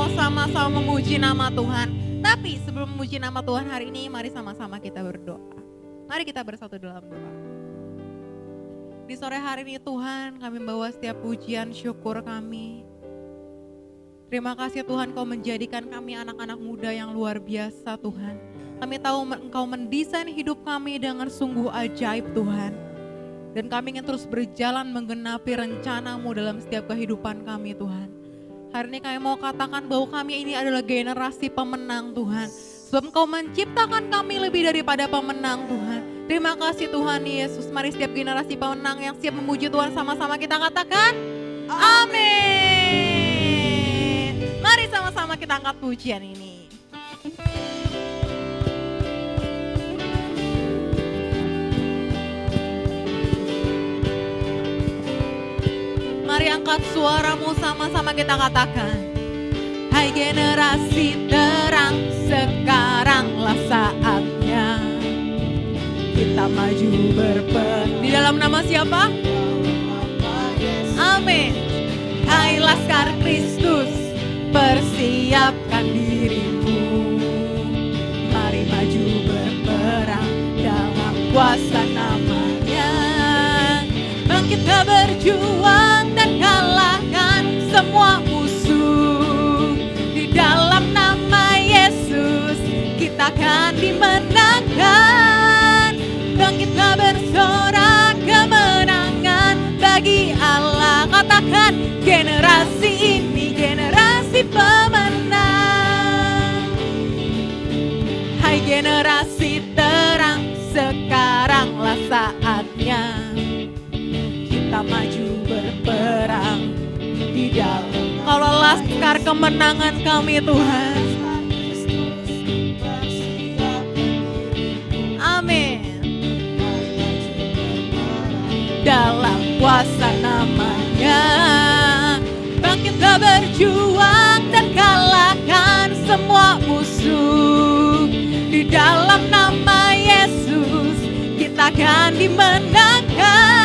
mau sama-sama memuji nama Tuhan. Tapi sebelum memuji nama Tuhan hari ini, mari sama-sama kita berdoa. Mari kita bersatu dalam doa. Di sore hari ini Tuhan, kami bawa setiap pujian syukur kami. Terima kasih Tuhan, Kau menjadikan kami anak-anak muda yang luar biasa Tuhan. Kami tahu Engkau mendesain hidup kami dengan sungguh ajaib Tuhan. Dan kami ingin terus berjalan menggenapi rencana-Mu dalam setiap kehidupan kami Tuhan. Hari ini kami mau katakan bahwa kami ini adalah generasi pemenang Tuhan. Sebab Engkau menciptakan kami lebih daripada pemenang Tuhan. Terima kasih Tuhan Yesus. Mari setiap generasi pemenang yang siap memuji Tuhan sama-sama kita katakan amin. Mari sama-sama kita angkat pujian ini. Mari angkat suaramu sama-sama kita katakan. Hai generasi terang, sekaranglah saatnya kita maju di dalam nama siapa? Amin. Hai Laskar Kristus, persiapkan dirimu. Mari maju berperang dalam kuasa namanya. Kita berjuang dan kalahkan semua musuh. Di dalam nama Yesus kita akan dimenangkan. Bangkitlah bersorak kemenangan bagi Allah. Katakan generasi ini generasi pemenang. Hai generasi terang, sekaranglah saatnya kita maju berperang di dalam. Kaulah laskar kemenangan kami Tuhan. Amin. Dalam kuasa namanya, bangkitlah berjuang dan kalahkan semua musuh. Di dalam nama Yesus kita akan dimenangkan.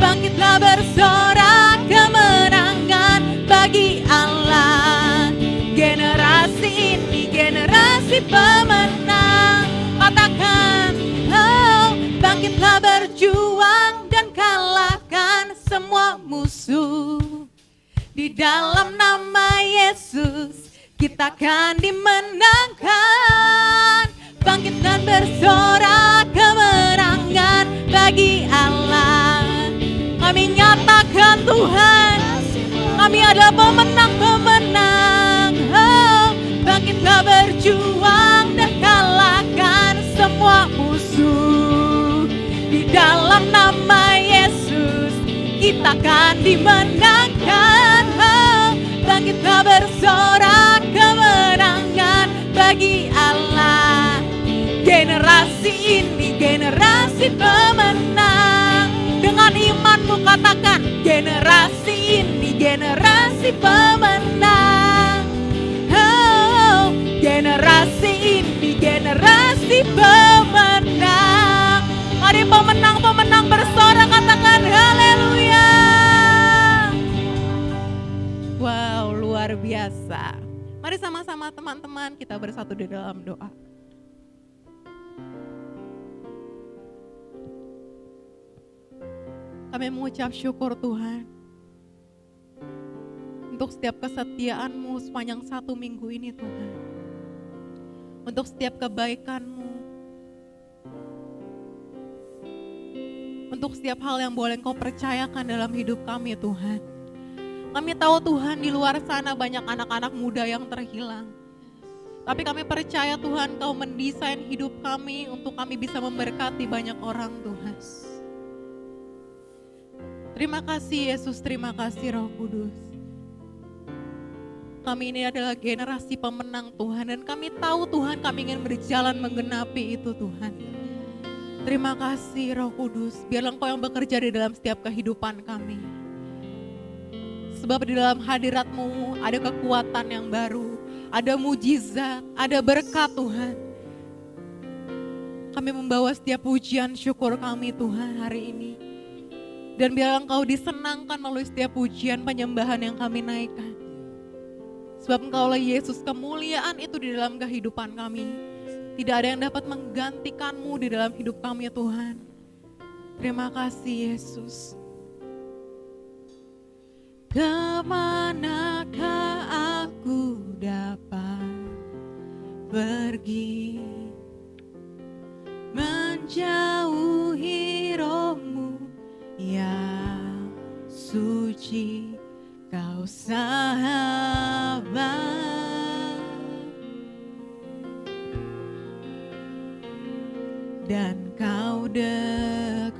Bangkitlah bersorak kemenangan bagi Allah. Generasi ini generasi pemenang. Katakan, oh, bangkitlah berjuang dan kalahkan semua musuh. Di dalam nama Yesus kita akan dimenangkan. Bangkit dan bersorak kemenangan bagi Allah. Kami nyatakan Tuhan, kami adalah pemenang-pemenang. Oh, bangkitlah berjuang dan kalahkan semua musuh. Di dalam nama Yesus kita akan dimenangkan. Oh, bangkitlah bersorak kemenangan bagi Allah. Generasi ini generasi pemenang. Dengan imanmu katakan, generasi ini generasi pemenang. Oh, generasi ini generasi pemenang. Mari pemenang-pemenang bersorak katakan haleluya. Wow, luar biasa. Mari sama-sama teman-teman kita bersatu di dalam doa. Kami mengucap syukur Tuhan untuk setiap kesetiaan-Mu sepanjang 1 minggu ini Tuhan. Untuk setiap kebaikan-Mu. Untuk setiap hal yang boleh Engkau percayakan dalam hidup kami Tuhan. Kami tahu Tuhan di luar sana banyak anak-anak muda yang terhilang. Tapi kami percaya Tuhan Kau mendesain hidup kami untuk kami bisa memberkati banyak orang Tuhan. Terima kasih Yesus, terima kasih Roh Kudus. Kami ini adalah generasi pemenang Tuhan dan kami tahu Tuhan kami ingin berjalan menggenapi itu Tuhan. Terima kasih Roh Kudus, biarlah Engkau yang bekerja di dalam setiap kehidupan kami. Sebab di dalam hadirat-Mu ada kekuatan yang baru, ada mujizat, ada berkat Tuhan. Kami membawa setiap pujian syukur kami Tuhan hari ini. Dan biarlah Engkau disenangkan melalui setiap pujian penyembahan yang kami naikkan. Sebab Engkaulah Yesus, kemuliaan itu di dalam kehidupan kami. Tidak ada yang dapat menggantikan-Mu di dalam hidup kami ya Tuhan. Terima kasih Yesus. Kemanakah aku dapat pergi, menjauhi Roh-Mu yang suci, Kau sahabat, dan Kau dekat.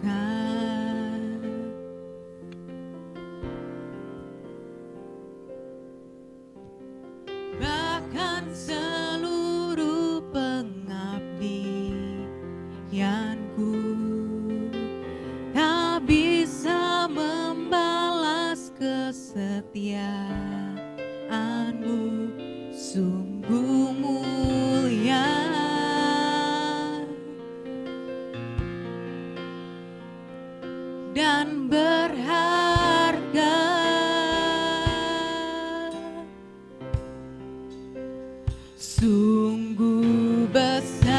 Bahkan seluruh pengabdianku tak bisa membalas kesetiaan-Mu, sungguh mulia dan berharga. Sungguh besar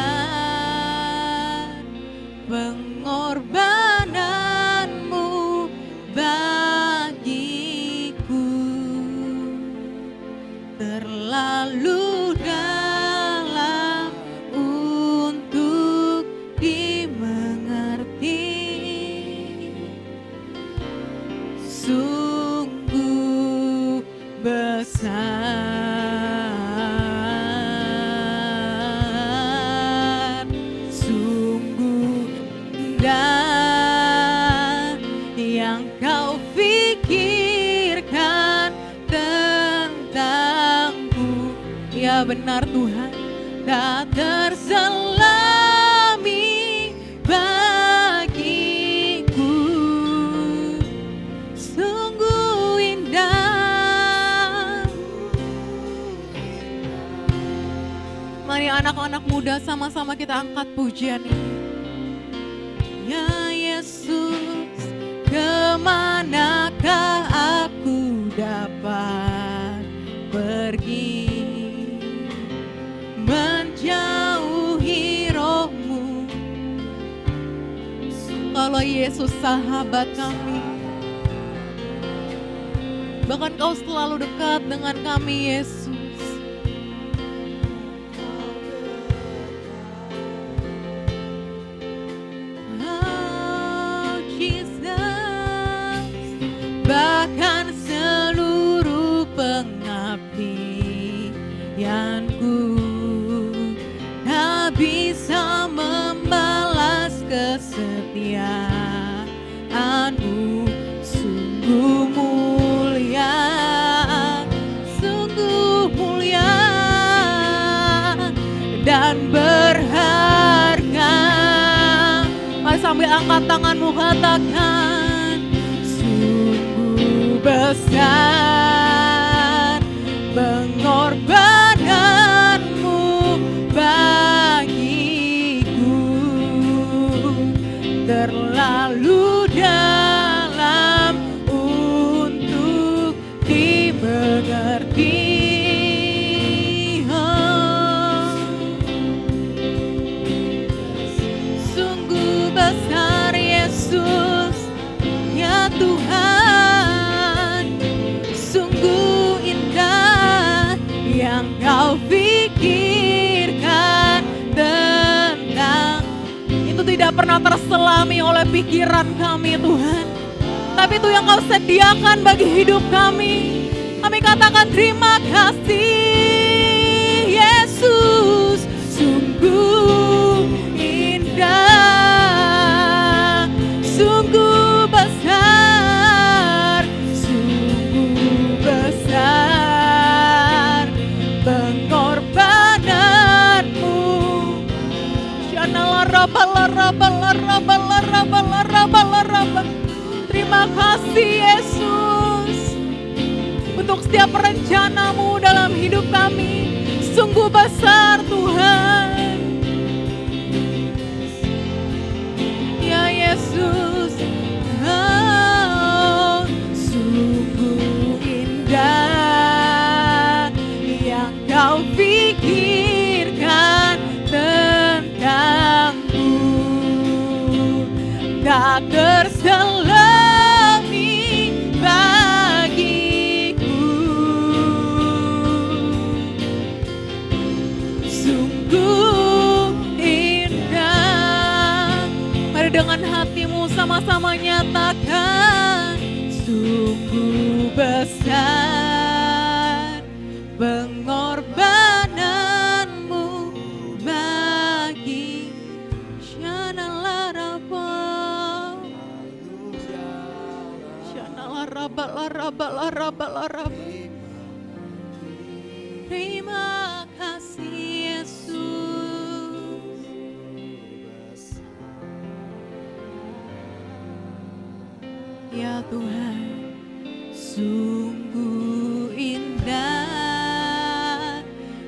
pengorbanan-Mu bagiku, terlalu dalam untuk dimengerti. Sungguh besar, sungguh indah yang Kau pikirkan tentangku. Ya benar Tuhan, tak terselami bagiku. Sungguh indah. Mari anak-anak muda sama-sama kita angkat pujian ini. Ya Yesus, kemanakah aku dapat pergi, menjauhi Roh-Mu. Kalau Yesus sahabat kami, bahkan Kau selalu dekat dengan kami Yesus. Oh Jesus, bahkan seluruh pengabdianku tak bisa membalas kesetiaan-Mu, sungguh mulia, sungguh mulia dan berharga. Mari sambil angkat tanganmu katakan, sungguh besar pengorbanan-Mu bagiku, terlalu dalam untuk dimengerti. Oh, sungguh besar Yesus, ya Tuhan, sungguh indah yang Kau pikirkan tentang. Itu tidak pernah terselami oleh pikiran kami Tuhan, tapi itu yang Kau sediakan bagi hidup kami. Kami katakan terima kasih Yesus, sungguh indah, sungguh besar, sungguh besar pengorbanan-Mu. Terima kasih Yesus untuk setiap rencana-Mu dalam hidup kami. Sungguh besar Tuhan. Ya Yesus, oh, sungguh indah besar pengorbananmu bagi Shanalah Rabba, Shanalah Rabba, la Rabba. Terima kasih Yesus. Ya Tuhan, sungguh indah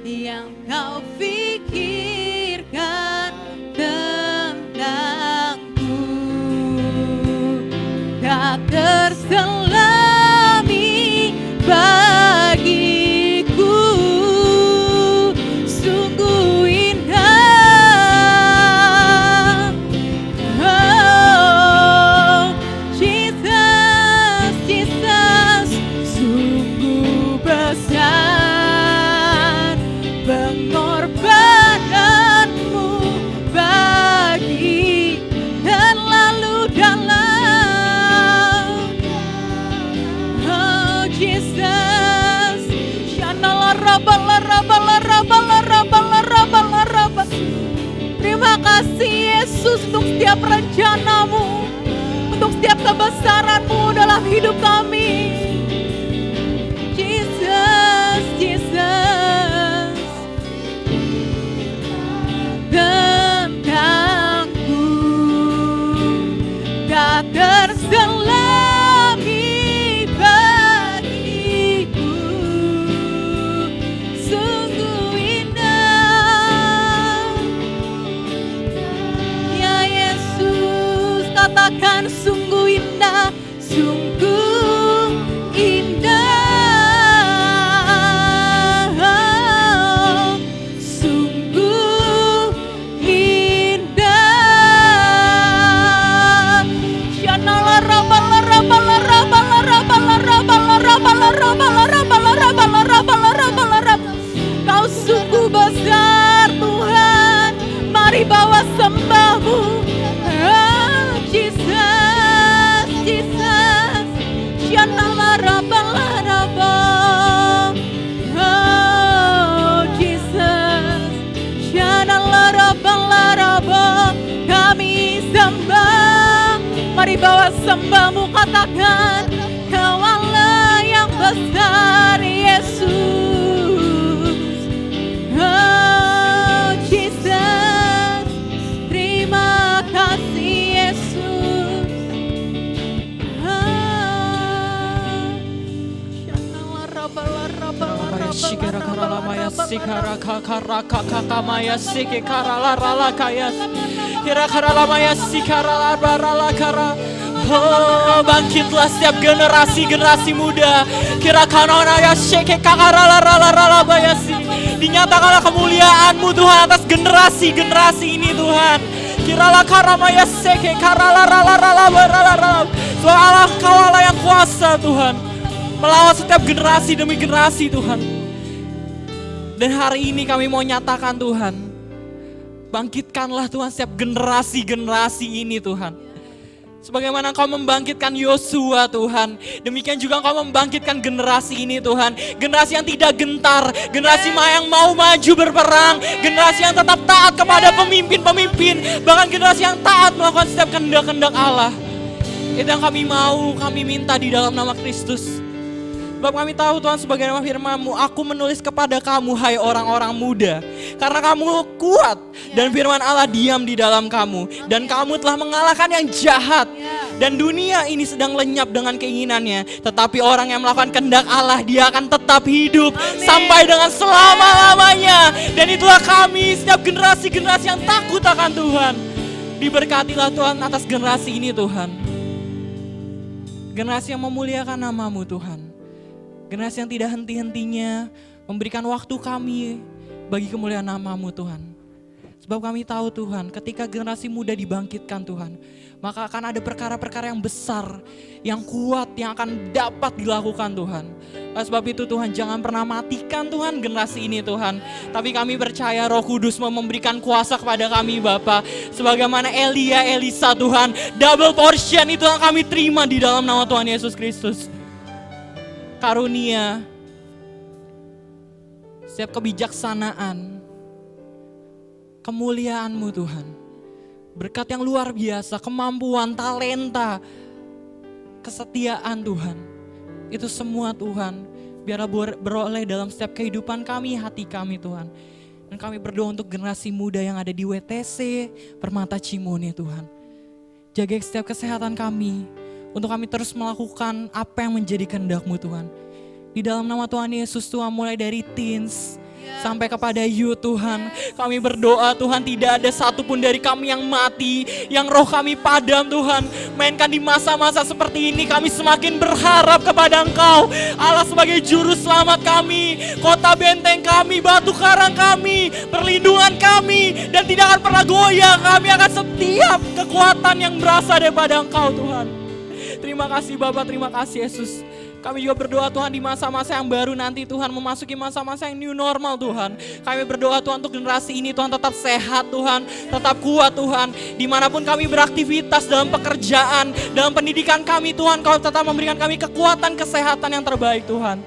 yang Kau pikirkan tentangku, tak terselami bagiku, sungguh indah. Oh Jesus, Jesus, sungguh besar pengorbananmu bagi dan lalu dalam. Oh Jesus, Shana la Rabba. Terima kasih Yesus untuk setiap rencanamu, untuk setiap kebesaranmu dalam hidup kami. Jesus, Jesus, tentangku tak terselami bagiku, sungguh indah. Ya Yesus, katakan sungguh indah, sungguh indah, sungguh indah. Shana la Rabba. Kau sungguh besar Tuhan, mari bawa sembahmu. Oh, Jesus, Jesus, Shana la Rabba. Oh Jesus, Shana la Rabba. Kami sembah, mari bawa sembahmu, katakan Kau Allah yang besar Yesus. Oh Jesus, terima kasih Yesus. Oh, bangkitlah setiap generasi muda. Dinyatakanlah kemuliaan-Mu Tuhan atas generasi ini Tuhan. Sebab Allah Kau Allah yang kuasa Tuhan, melawat setiap generasi demi generasi Tuhan. Dan hari ini kami mau nyatakan Tuhan, bangkitkanlah Tuhan setiap generasi ini Tuhan. Sebagaimana Engkau membangkitkan Yosua Tuhan, demikian juga Engkau membangkitkan generasi ini Tuhan. Generasi yang tidak gentar, generasi yang mau maju berperang, generasi yang tetap taat kepada pemimpin-pemimpin, bahkan generasi yang taat melakukan setiap kehendak-kehendak Allah. Itu yang kami mau, kami minta di dalam nama Kristus. Sebab kami tahu Tuhan, sebagaimana firman-Mu, aku menulis kepada kamu hai orang-orang muda, karena kamu kuat dan firman Allah diam di dalam kamu, dan kamu telah mengalahkan yang jahat. Dan dunia ini sedang lenyap dengan keinginannya, tetapi orang yang melakukan kehendak Allah, dia akan tetap hidup sampai dengan selama-lamanya. Dan itulah kami, setiap generasi-generasi yang takut akan Tuhan. Diberkatilah Tuhan atas generasi ini Tuhan, generasi yang memuliakan nama-Mu Tuhan, generasi yang tidak henti-hentinya memberikan waktu kami bagi kemuliaan nama-Mu Tuhan. Sebab kami tahu Tuhan, ketika generasi muda dibangkitkan Tuhan, maka akan ada perkara-perkara yang besar, yang kuat, yang akan dapat dilakukan Tuhan. Sebab itu Tuhan, jangan pernah matikan Tuhan generasi ini Tuhan. Tapi kami percaya Roh Kudus mau memberikan kuasa kepada kami Bapa. Sebagaimana Elia, Elisa Tuhan, double portion itu yang kami terima di dalam nama Tuhan Yesus Kristus. karunia, setiap kebijaksanaan, kemuliaan-Mu Tuhan. Berkat yang luar biasa, kemampuan, talenta, kesetiaan Tuhan. Itu semua Tuhan, biarlah beroleh dalam setiap kehidupan kami, hati kami Tuhan. Dan kami berdoa untuk generasi muda yang ada di WTC, Permata Cimone Tuhan. Jaga setiap kesehatan kami, untuk kami terus melakukan apa yang menjadi kehendak-Mu Tuhan. Di dalam nama Tuhan Yesus Tuhan, mulai dari teens sampai kepada you Tuhan. Kami berdoa Tuhan, tidak ada satupun dari kami yang mati, yang roh kami padam Tuhan. Mainkan di masa-masa seperti ini kami semakin berharap kepada Engkau, Allah sebagai juru selamat kami, kota benteng kami, batu karang kami, perlindungan kami, dan tidak akan pernah goyah. Kami akan setiap kekuatan yang berasal daripada Engkau Tuhan. Terima kasih Bapa, terima kasih Yesus. Kami juga berdoa Tuhan di masa-masa yang baru nanti Tuhan, memasuki masa-masa yang new normal Tuhan. Kami berdoa Tuhan untuk generasi ini Tuhan tetap sehat Tuhan, tetap kuat Tuhan. Dimanapun kami beraktivitas dalam pekerjaan, dalam pendidikan kami Tuhan, Kau tetap memberikan kami kekuatan, kesehatan yang terbaik Tuhan.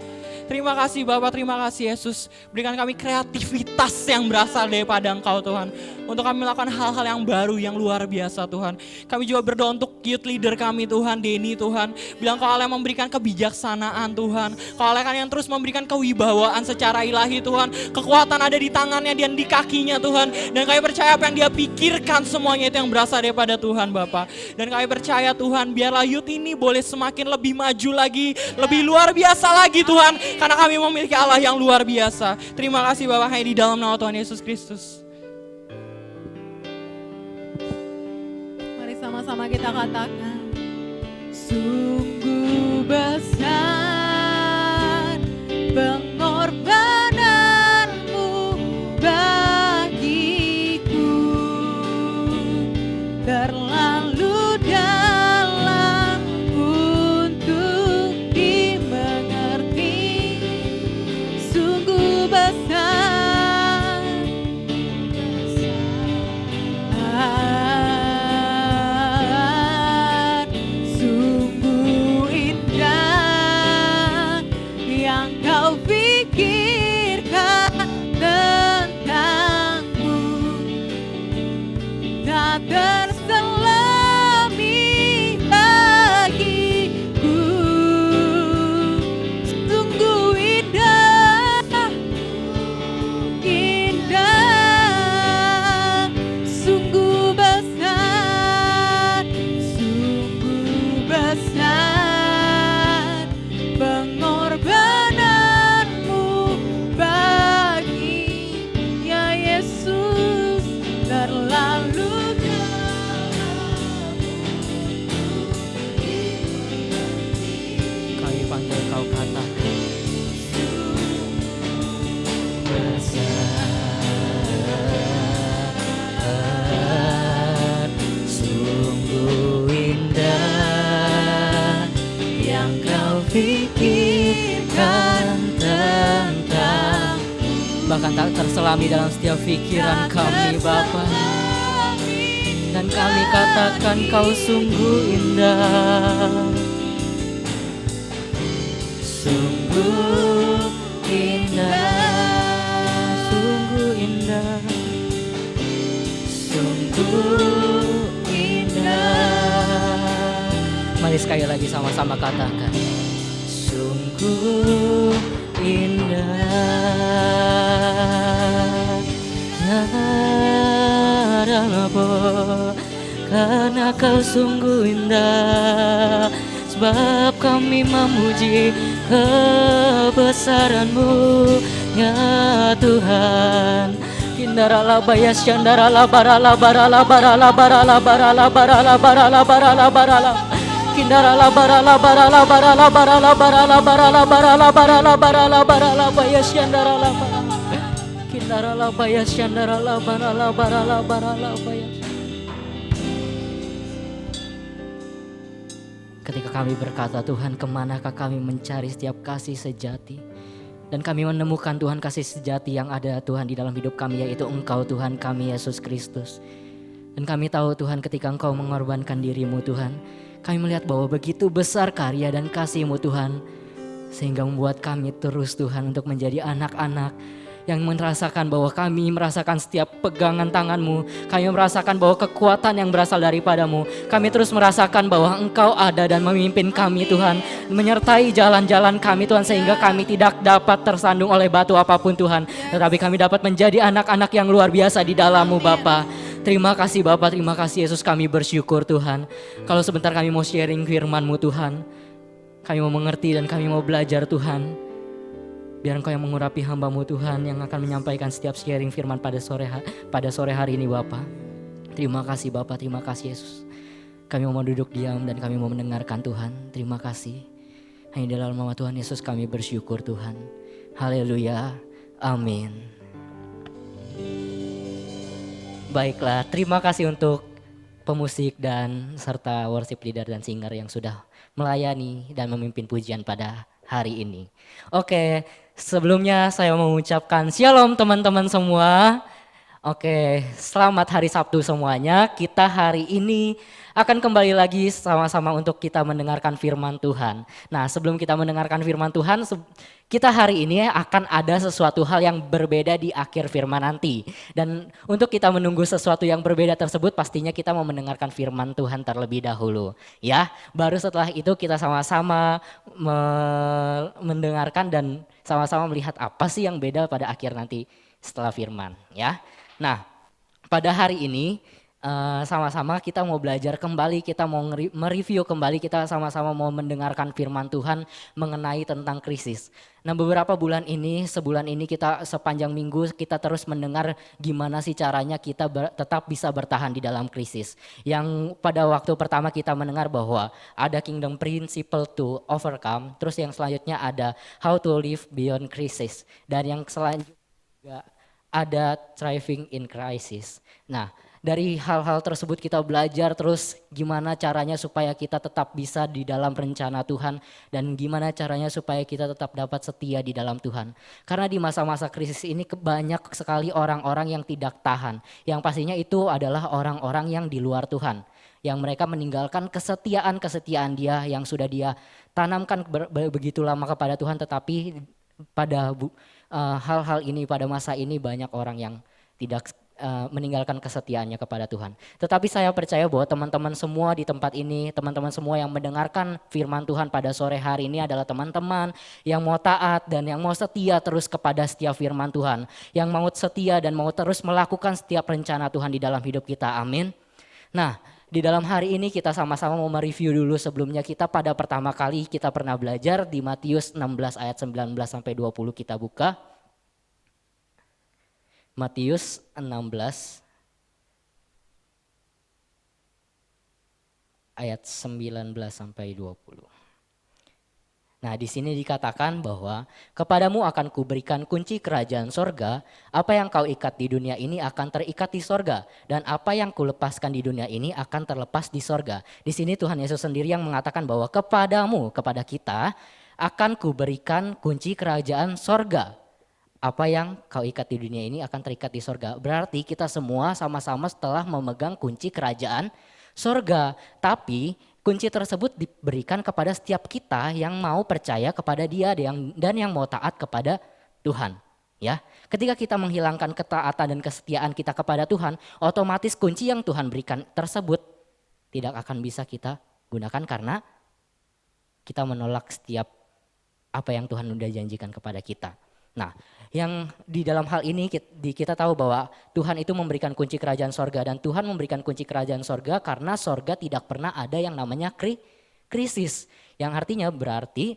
Terima kasih Bapak, terima kasih Yesus. Berikan kami kreativitas yang berasal daripada Engkau Tuhan. Untuk kami melakukan hal-hal yang baru, yang luar biasa Tuhan. Kami juga berdoa untuk youth leader kami Tuhan, Denny Tuhan. Bilang Kau Allah yang memberikan kebijaksanaan Tuhan. Kau Allah yang terus memberikan kewibawaan secara ilahi Tuhan. Kekuatan ada di tangannya dan di kakinya Tuhan. Dan kami percaya apa yang dia pikirkan semuanya itu yang berasal daripada Tuhan Bapak. Dan kami percaya Tuhan, biarlah youth ini boleh semakin lebih maju lagi, lebih luar biasa lagi Tuhan. Karena kami memiliki Allah yang luar biasa. Terima kasih Bapak, hanya di dalam nama Tuhan Yesus Kristus. Mari sama-sama kita katakan, sungguh besar pengorbananmu bagiku, terlalu dalam untuk dimengerti. Sungguh besar, sungguh indah yang Kau pikirkan tentangku, tak terselami bagiku. Sungguh indah, indah, sungguh besar pengorbananmu bagi ya Yesus, terlalu Kami panggil Kau katakan, besar, sungguh indah yang Kau pikirkan tentang, bahkan tak terselami dalam setiap pikiran kami Bapa. Dan kami katakan Kau sungguh indah, sungguh indah, sungguh indah, sungguh indah. Mari sekali lagi sama-sama katakan, sungguh indah. Karena Kau sungguh indah, sebab kami memuji kebesaran-Mu ya Tuhan. Kindarala bayas yandarala barala barala barala barala barala barala barala barala barala. Kindarala barala barala barala barala barala barala barala barala barala barala bayas yandarala barala. Kindarala bayas yandarala barala barala barala bayas. Ketika kami berkata, Tuhan, kemanakah kami mencari setiap kasih sejati? Dan kami menemukan Tuhan kasih sejati yang ada Tuhan di dalam hidup kami, yaitu Engkau Tuhan kami Yesus Kristus. Dan kami tahu Tuhan, ketika Engkau mengorbankan diri-Mu Tuhan, kami melihat bahwa begitu besar karya dan kasih-Mu Tuhan Sehingga membuat kami terus Tuhan untuk menjadi anak-anak yang merasakan bahwa kami merasakan setiap pegangan tangan-Mu. Kami merasakan bahwa kekuatan yang berasal daripadamu. Kami terus merasakan bahwa Engkau ada dan memimpin kami Tuhan. Menyertai jalan-jalan kami Tuhan, sehingga kami tidak dapat tersandung oleh batu apapun Tuhan. Tetapi kami dapat menjadi anak-anak yang luar biasa di dalam-Mu Bapa. Terima kasih Bapa, terima kasih Yesus, kami bersyukur Tuhan. Kalau sebentar kami mau sharing firman-Mu Tuhan. Kami mau mengerti dan kami mau belajar Tuhan. Biar Engkau yang mengurapi hamba-Mu Tuhan yang akan menyampaikan setiap sharing firman pada sore hari ini Bapa. Terima kasih Bapa, terima kasih Yesus. Kami mau duduk diam dan kami mau mendengarkan Tuhan. Terima kasih. Hanya dalam nama Tuhan Yesus kami bersyukur Tuhan. Haleluya. Amin. Baiklah, terima kasih untuk pemusik dan serta worship leader dan singer yang sudah melayani dan memimpin pujian pada hari ini. Oke, sebelumnya saya mengucapkan shalom teman-teman semua. Oke, selamat hari Sabtu semuanya. Kita hari ini akan kembali lagi sama-sama untuk kita mendengarkan firman Tuhan. Nah, sebelum kita mendengarkan firman Tuhan, kita hari ini akan ada sesuatu hal yang berbeda di akhir firman nanti. Dan untuk kita menunggu sesuatu yang berbeda tersebut, pastinya kita mau mendengarkan firman Tuhan terlebih dahulu. Ya, baru setelah itu kita sama-sama mendengarkan dan sama-sama melihat apa sih yang beda pada akhir nanti setelah firman. Ya. Nah, pada hari ini sama-sama kita mau belajar kembali, kita mau mereview kembali, kita sama-sama mau mendengarkan firman Tuhan mengenai tentang krisis. Nah, beberapa bulan ini, sebulan ini kita sepanjang minggu kita terus mendengar gimana sih caranya kita tetap bisa bertahan di dalam krisis. Yang pada waktu pertama kita mendengar bahwa ada kingdom principle to overcome, terus yang selanjutnya ada how to live beyond crisis, dan yang selanjutnya juga ada thriving in crisis. Nah, dari hal-hal tersebut kita belajar terus gimana caranya supaya kita tetap bisa di dalam rencana Tuhan dan gimana caranya supaya kita tetap dapat setia di dalam Tuhan. Karena di masa-masa krisis ini banyak sekali orang-orang yang tidak tahan. Yang pastinya itu adalah orang-orang yang di luar Tuhan. Yang mereka meninggalkan kesetiaan dia yang sudah dia tanamkan begitu lama kepada Tuhan, tetapi pada hal-hal ini, pada masa ini banyak orang yang tidak meninggalkan kesetiaannya kepada Tuhan. Tetapi saya percaya bahwa teman-teman semua di tempat ini, teman-teman semua yang mendengarkan firman Tuhan pada sore hari ini adalah teman-teman yang mau taat dan yang mau setia terus kepada setiap firman Tuhan. Yang mau setia dan mau terus melakukan setiap rencana Tuhan di dalam hidup kita. Amin. Nah, di dalam hari ini kita sama-sama mau mereview dulu. Sebelumnya kita pada pertama kali kita pernah belajar di Matius 16 ayat 19 sampai 20, kita buka. Matius 16 ayat 19 sampai 20. Nah, di sini dikatakan bahwa kepadamu akan kuberikan kunci kerajaan sorga, apa yang kau ikat di dunia ini akan terikat di sorga, dan apa yang kulepaskan di dunia ini akan terlepas di sorga. Di sini Tuhan Yesus sendiri yang mengatakan bahwa kepadamu, kepada kita, akan kuberikan kunci kerajaan sorga. Apa yang kau ikat di dunia ini akan terikat di sorga. Berarti kita semua sama-sama setelah memegang kunci kerajaan sorga, tapi kunci tersebut diberikan kepada setiap kita yang mau percaya kepada Dia dan yang mau taat kepada Tuhan. Ya, ketika kita menghilangkan ketaatan dan kesetiaan kita kepada Tuhan, otomatis kunci yang Tuhan berikan tersebut tidak akan bisa kita gunakan karena kita menolak setiap apa yang Tuhan sudah janjikan kepada kita. Nah, yang di dalam hal ini kita tahu bahwa Tuhan itu memberikan kunci kerajaan sorga, dan Tuhan memberikan kunci kerajaan sorga karena sorga tidak pernah ada yang namanya krisis. Yang artinya berarti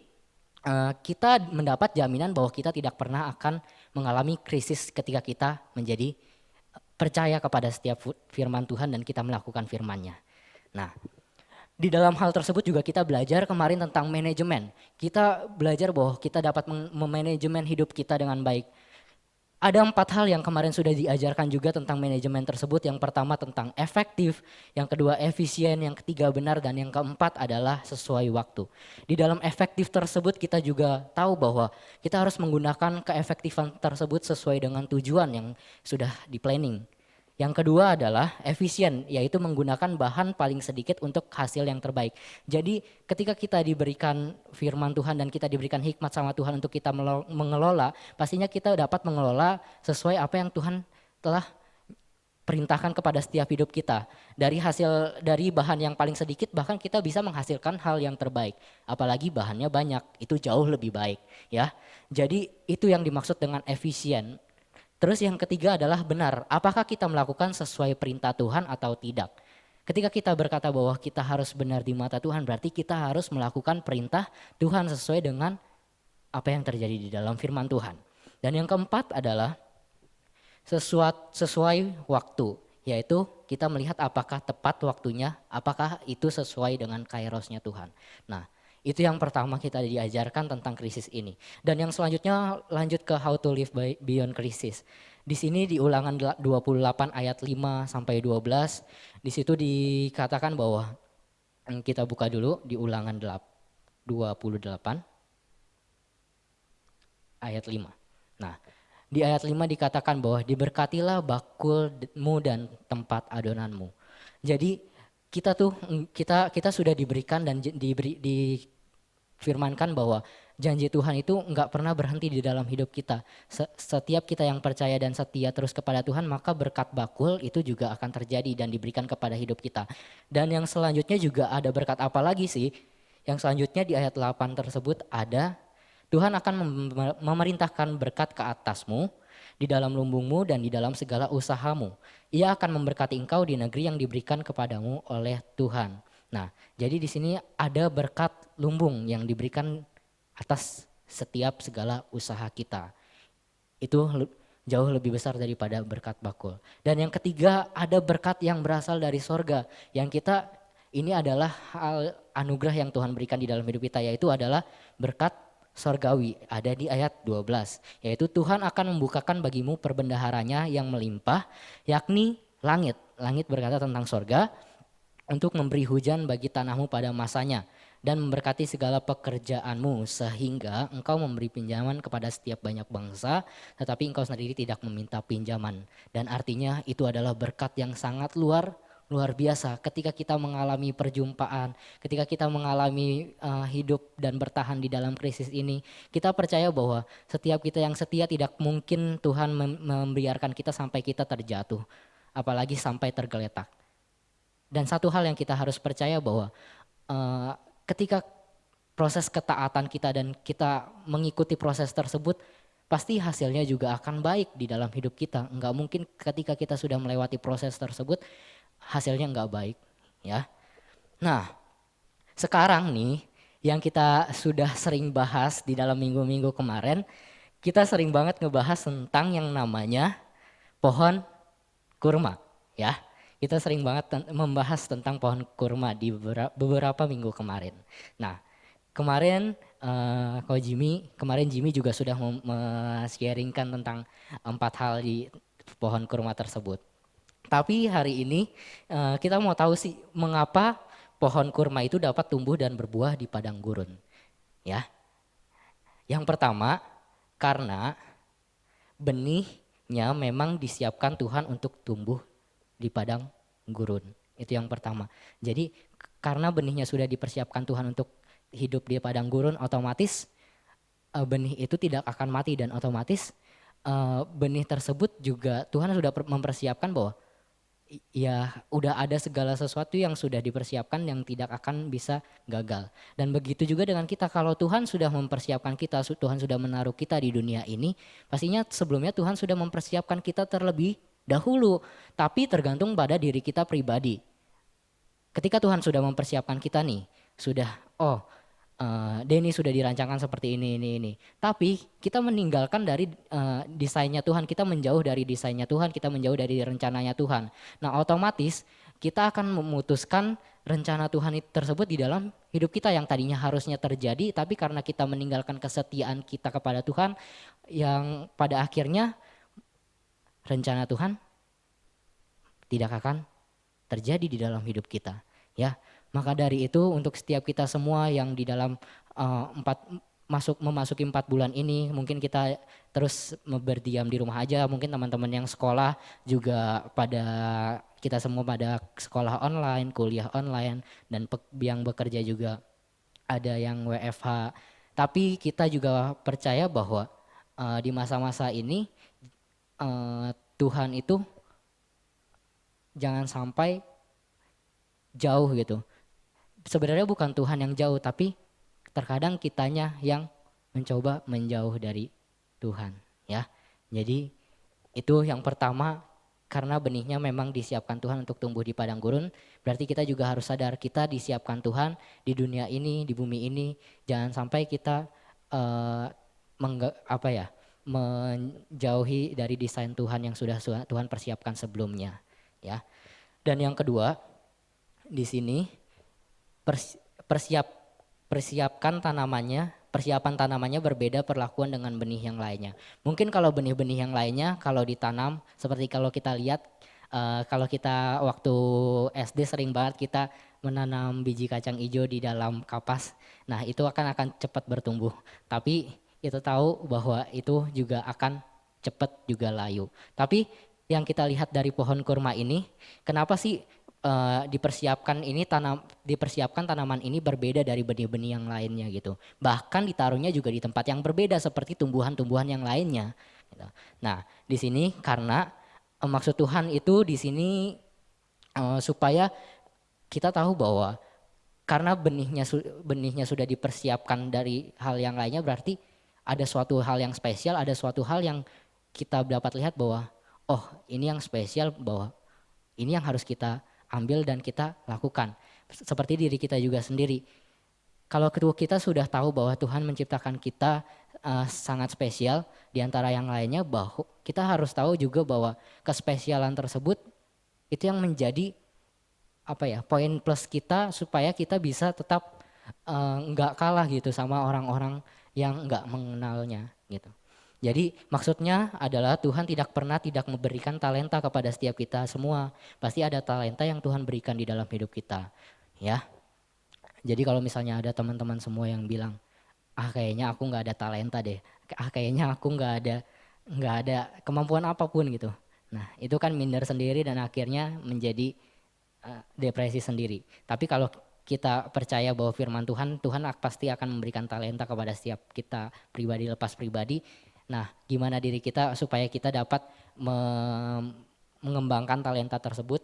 kita mendapat jaminan bahwa kita tidak pernah akan mengalami krisis ketika kita menjadi percaya kepada setiap firman Tuhan dan kita melakukan firman-Nya. Nah, di dalam hal tersebut juga kita belajar kemarin tentang manajemen. Kita belajar bahwa kita dapat memanajemen hidup kita dengan baik. Ada 4 hal yang kemarin sudah diajarkan juga tentang manajemen tersebut. Yang pertama tentang efektif, yang kedua efisien, yang ketiga benar, dan yang keempat adalah sesuai waktu. Di dalam efektif tersebut kita juga tahu bahwa kita harus menggunakan keefektifan tersebut sesuai dengan tujuan yang sudah di planning. Yang kedua adalah efisien, yaitu menggunakan bahan paling sedikit untuk hasil yang terbaik. Jadi ketika kita diberikan firman Tuhan dan kita diberikan hikmat sama Tuhan untuk kita mengelola, pastinya kita dapat mengelola sesuai apa yang Tuhan telah perintahkan kepada setiap hidup kita. Dari bahan yang paling sedikit bahkan kita bisa menghasilkan hal yang terbaik. Apalagi bahannya banyak, itu jauh lebih baik, ya. Jadi itu yang dimaksud dengan efisien. Terus yang ketiga adalah benar. Apakah kita melakukan sesuai perintah Tuhan atau tidak? Ketika kita berkata bahwa kita harus benar di mata Tuhan, berarti kita harus melakukan perintah Tuhan sesuai dengan apa yang terjadi di dalam firman Tuhan. Dan yang keempat adalah sesuai waktu, yaitu kita melihat apakah tepat waktunya, apakah itu sesuai dengan kairosnya Tuhan. Nah, itu yang pertama kita diajarkan tentang krisis ini. Dan yang selanjutnya lanjut ke how to live beyond crisis. Di sini di Ulangan 28 ayat 5 sampai 12, di situ dikatakan bahwa kita buka dulu di Ulangan 28 ayat 5. Nah, di ayat 5 dikatakan bahwa diberkatilah bakulmu dan tempat adonanmu. Jadi kita sudah diberikan dan difirmankan bahwa janji Tuhan itu enggak pernah berhenti di dalam hidup kita. Setiap kita yang percaya dan setia terus kepada Tuhan, maka berkat bakul itu juga akan terjadi dan diberikan kepada hidup kita. Dan yang selanjutnya juga ada berkat apa lagi sih? Yang selanjutnya di ayat 8 tersebut ada Tuhan akan memerintahkan berkat ke atasmu, di dalam lumbungmu dan di dalam segala usahamu. Ia akan memberkati engkau di negeri yang diberikan kepadamu oleh Tuhan. Nah, jadi di sini ada berkat lumbung yang diberikan atas setiap segala usaha kita. Itu jauh lebih besar daripada berkat bakul. Dan yang ketiga ada berkat yang berasal dari sorga. Yang ini adalah hal anugerah yang Tuhan berikan di dalam hidup kita, yaitu adalah berkat sorgawi, ada di ayat 12, yaitu Tuhan akan membukakan bagimu perbendaharanya yang melimpah, yakni langit. Langit berkata tentang sorga, untuk memberi hujan bagi tanahmu pada masanya dan memberkati segala pekerjaanmu sehingga engkau memberi pinjaman kepada setiap banyak bangsa, tetapi engkau sendiri tidak meminta pinjaman. Dan artinya itu adalah berkat yang sangat luar biasa. Ketika kita mengalami perjumpaan, ketika kita mengalami hidup dan bertahan di dalam krisis ini, kita percaya bahwa setiap kita yang setia tidak mungkin Tuhan membiarkan kita sampai kita terjatuh, apalagi sampai tergeletak. Dan satu hal yang kita harus percaya bahwa ketika proses ketaatan kita dan kita mengikuti proses tersebut, pasti hasilnya juga akan baik di dalam hidup kita. Enggak mungkin ketika kita sudah melewati proses tersebut hasilnya enggak baik, ya. Nah, sekarang nih yang kita sudah sering bahas di dalam minggu-minggu kemarin, kita sering banget ngebahas tentang yang namanya pohon kurma, ya. Kita sering banget membahas tentang pohon kurma di beberapa minggu kemarin. Nah, kemarin kemarin Jimmy juga sudah sharingkan tentang 4 hal di pohon kurma tersebut. Tapi hari ini kita mau tahu sih mengapa pohon kurma itu dapat tumbuh dan berbuah di padang gurun. Ya. Yang pertama, karena benihnya memang disiapkan Tuhan untuk tumbuh di padang gurun. Itu yang pertama. Jadi karena benihnya sudah dipersiapkan Tuhan untuk hidup di padang gurun, otomatis benih itu tidak akan mati dan otomatis benih tersebut juga Tuhan sudah mempersiapkan bahwa ya udah ada segala sesuatu yang sudah dipersiapkan yang tidak akan bisa gagal. Dan begitu juga dengan kita, kalau Tuhan sudah mempersiapkan kita, Tuhan sudah menaruh kita di dunia ini, pastinya sebelumnya Tuhan sudah mempersiapkan kita terlebih dahulu. Tapi tergantung pada diri kita pribadi. Ketika Tuhan sudah mempersiapkan kita nih, sudah Denny sudah dirancangkan seperti ini. Tapi kita meninggalkan dari desainnya Tuhan, kita menjauh dari desainnya Tuhan, kita menjauh dari rencananya Tuhan. Nah, otomatis kita akan memutuskan rencana Tuhan tersebut di dalam hidup kita yang tadinya harusnya terjadi, tapi karena kita meninggalkan kesetiaan kita kepada Tuhan, yang pada akhirnya rencana Tuhan tidak akan terjadi di dalam hidup kita, ya. Maka dari itu untuk setiap kita semua yang di dalam memasuki 4 bulan ini mungkin kita terus berdiam di rumah aja, mungkin teman-teman yang sekolah juga kita semua pada sekolah online, kuliah online, dan yang bekerja juga ada yang WFH. Tapi kita juga percaya bahwa di masa-masa ini Tuhan itu jangan sampai jauh gitu. Sebenarnya bukan Tuhan yang jauh, tapi terkadang kitanya yang mencoba menjauh dari Tuhan, ya. Jadi itu yang pertama, karena benihnya memang disiapkan Tuhan untuk tumbuh di padang gurun, berarti kita juga harus sadar kita disiapkan Tuhan di dunia ini, di bumi ini. Jangan sampai kita menjauhi dari desain Tuhan yang sudah Tuhan persiapkan sebelumnya, ya. Dan yang kedua, di sini persiapan tanamannya berbeda perlakuan dengan benih yang lainnya. Mungkin kalau benih-benih yang lainnya kalau ditanam seperti kalau kita lihat kalau kita waktu SD sering banget kita menanam biji kacang hijau di dalam kapas. Nah, itu akan cepat bertumbuh. Tapi itu tahu bahwa itu juga akan cepat juga layu. Tapi yang kita lihat dari pohon kurma ini, kenapa sih dipersiapkan tanaman ini berbeda dari benih-benih yang lainnya gitu. Bahkan ditaruhnya juga di tempat yang berbeda seperti tumbuhan-tumbuhan yang lainnya. Gitu. Nah, di sini karena maksud Tuhan itu di sini supaya kita tahu bahwa karena benihnya sudah dipersiapkan dari hal yang lainnya, berarti ada suatu hal yang spesial, ada suatu hal yang kita dapat lihat bahwa oh ini yang spesial, bahwa ini yang harus kita ambil dan kita lakukan. Seperti diri kita juga sendiri. Kalau kita sudah tahu bahwa Tuhan menciptakan kita sangat spesial di antara yang lainnya, bahwa kita harus tahu juga bahwa kespesialan tersebut itu yang menjadi poin plus kita supaya kita bisa tetap nggak kalah gitu sama orang-orang yang nggak mengenalnya gitu. Jadi maksudnya adalah Tuhan tidak memberikan talenta kepada setiap kita semua. Pasti ada talenta yang Tuhan berikan di dalam hidup kita, ya. Jadi kalau misalnya ada teman-teman semua yang bilang, kayaknya aku nggak ada talenta deh, kayaknya aku nggak ada kemampuan apapun gitu. Nah itu kan minder sendiri dan akhirnya menjadi depresi sendiri. Tapi kalau kita percaya bahwa firman Tuhan pasti akan memberikan talenta kepada setiap kita pribadi lepas pribadi. Nah, gimana diri kita supaya kita dapat mengembangkan talenta tersebut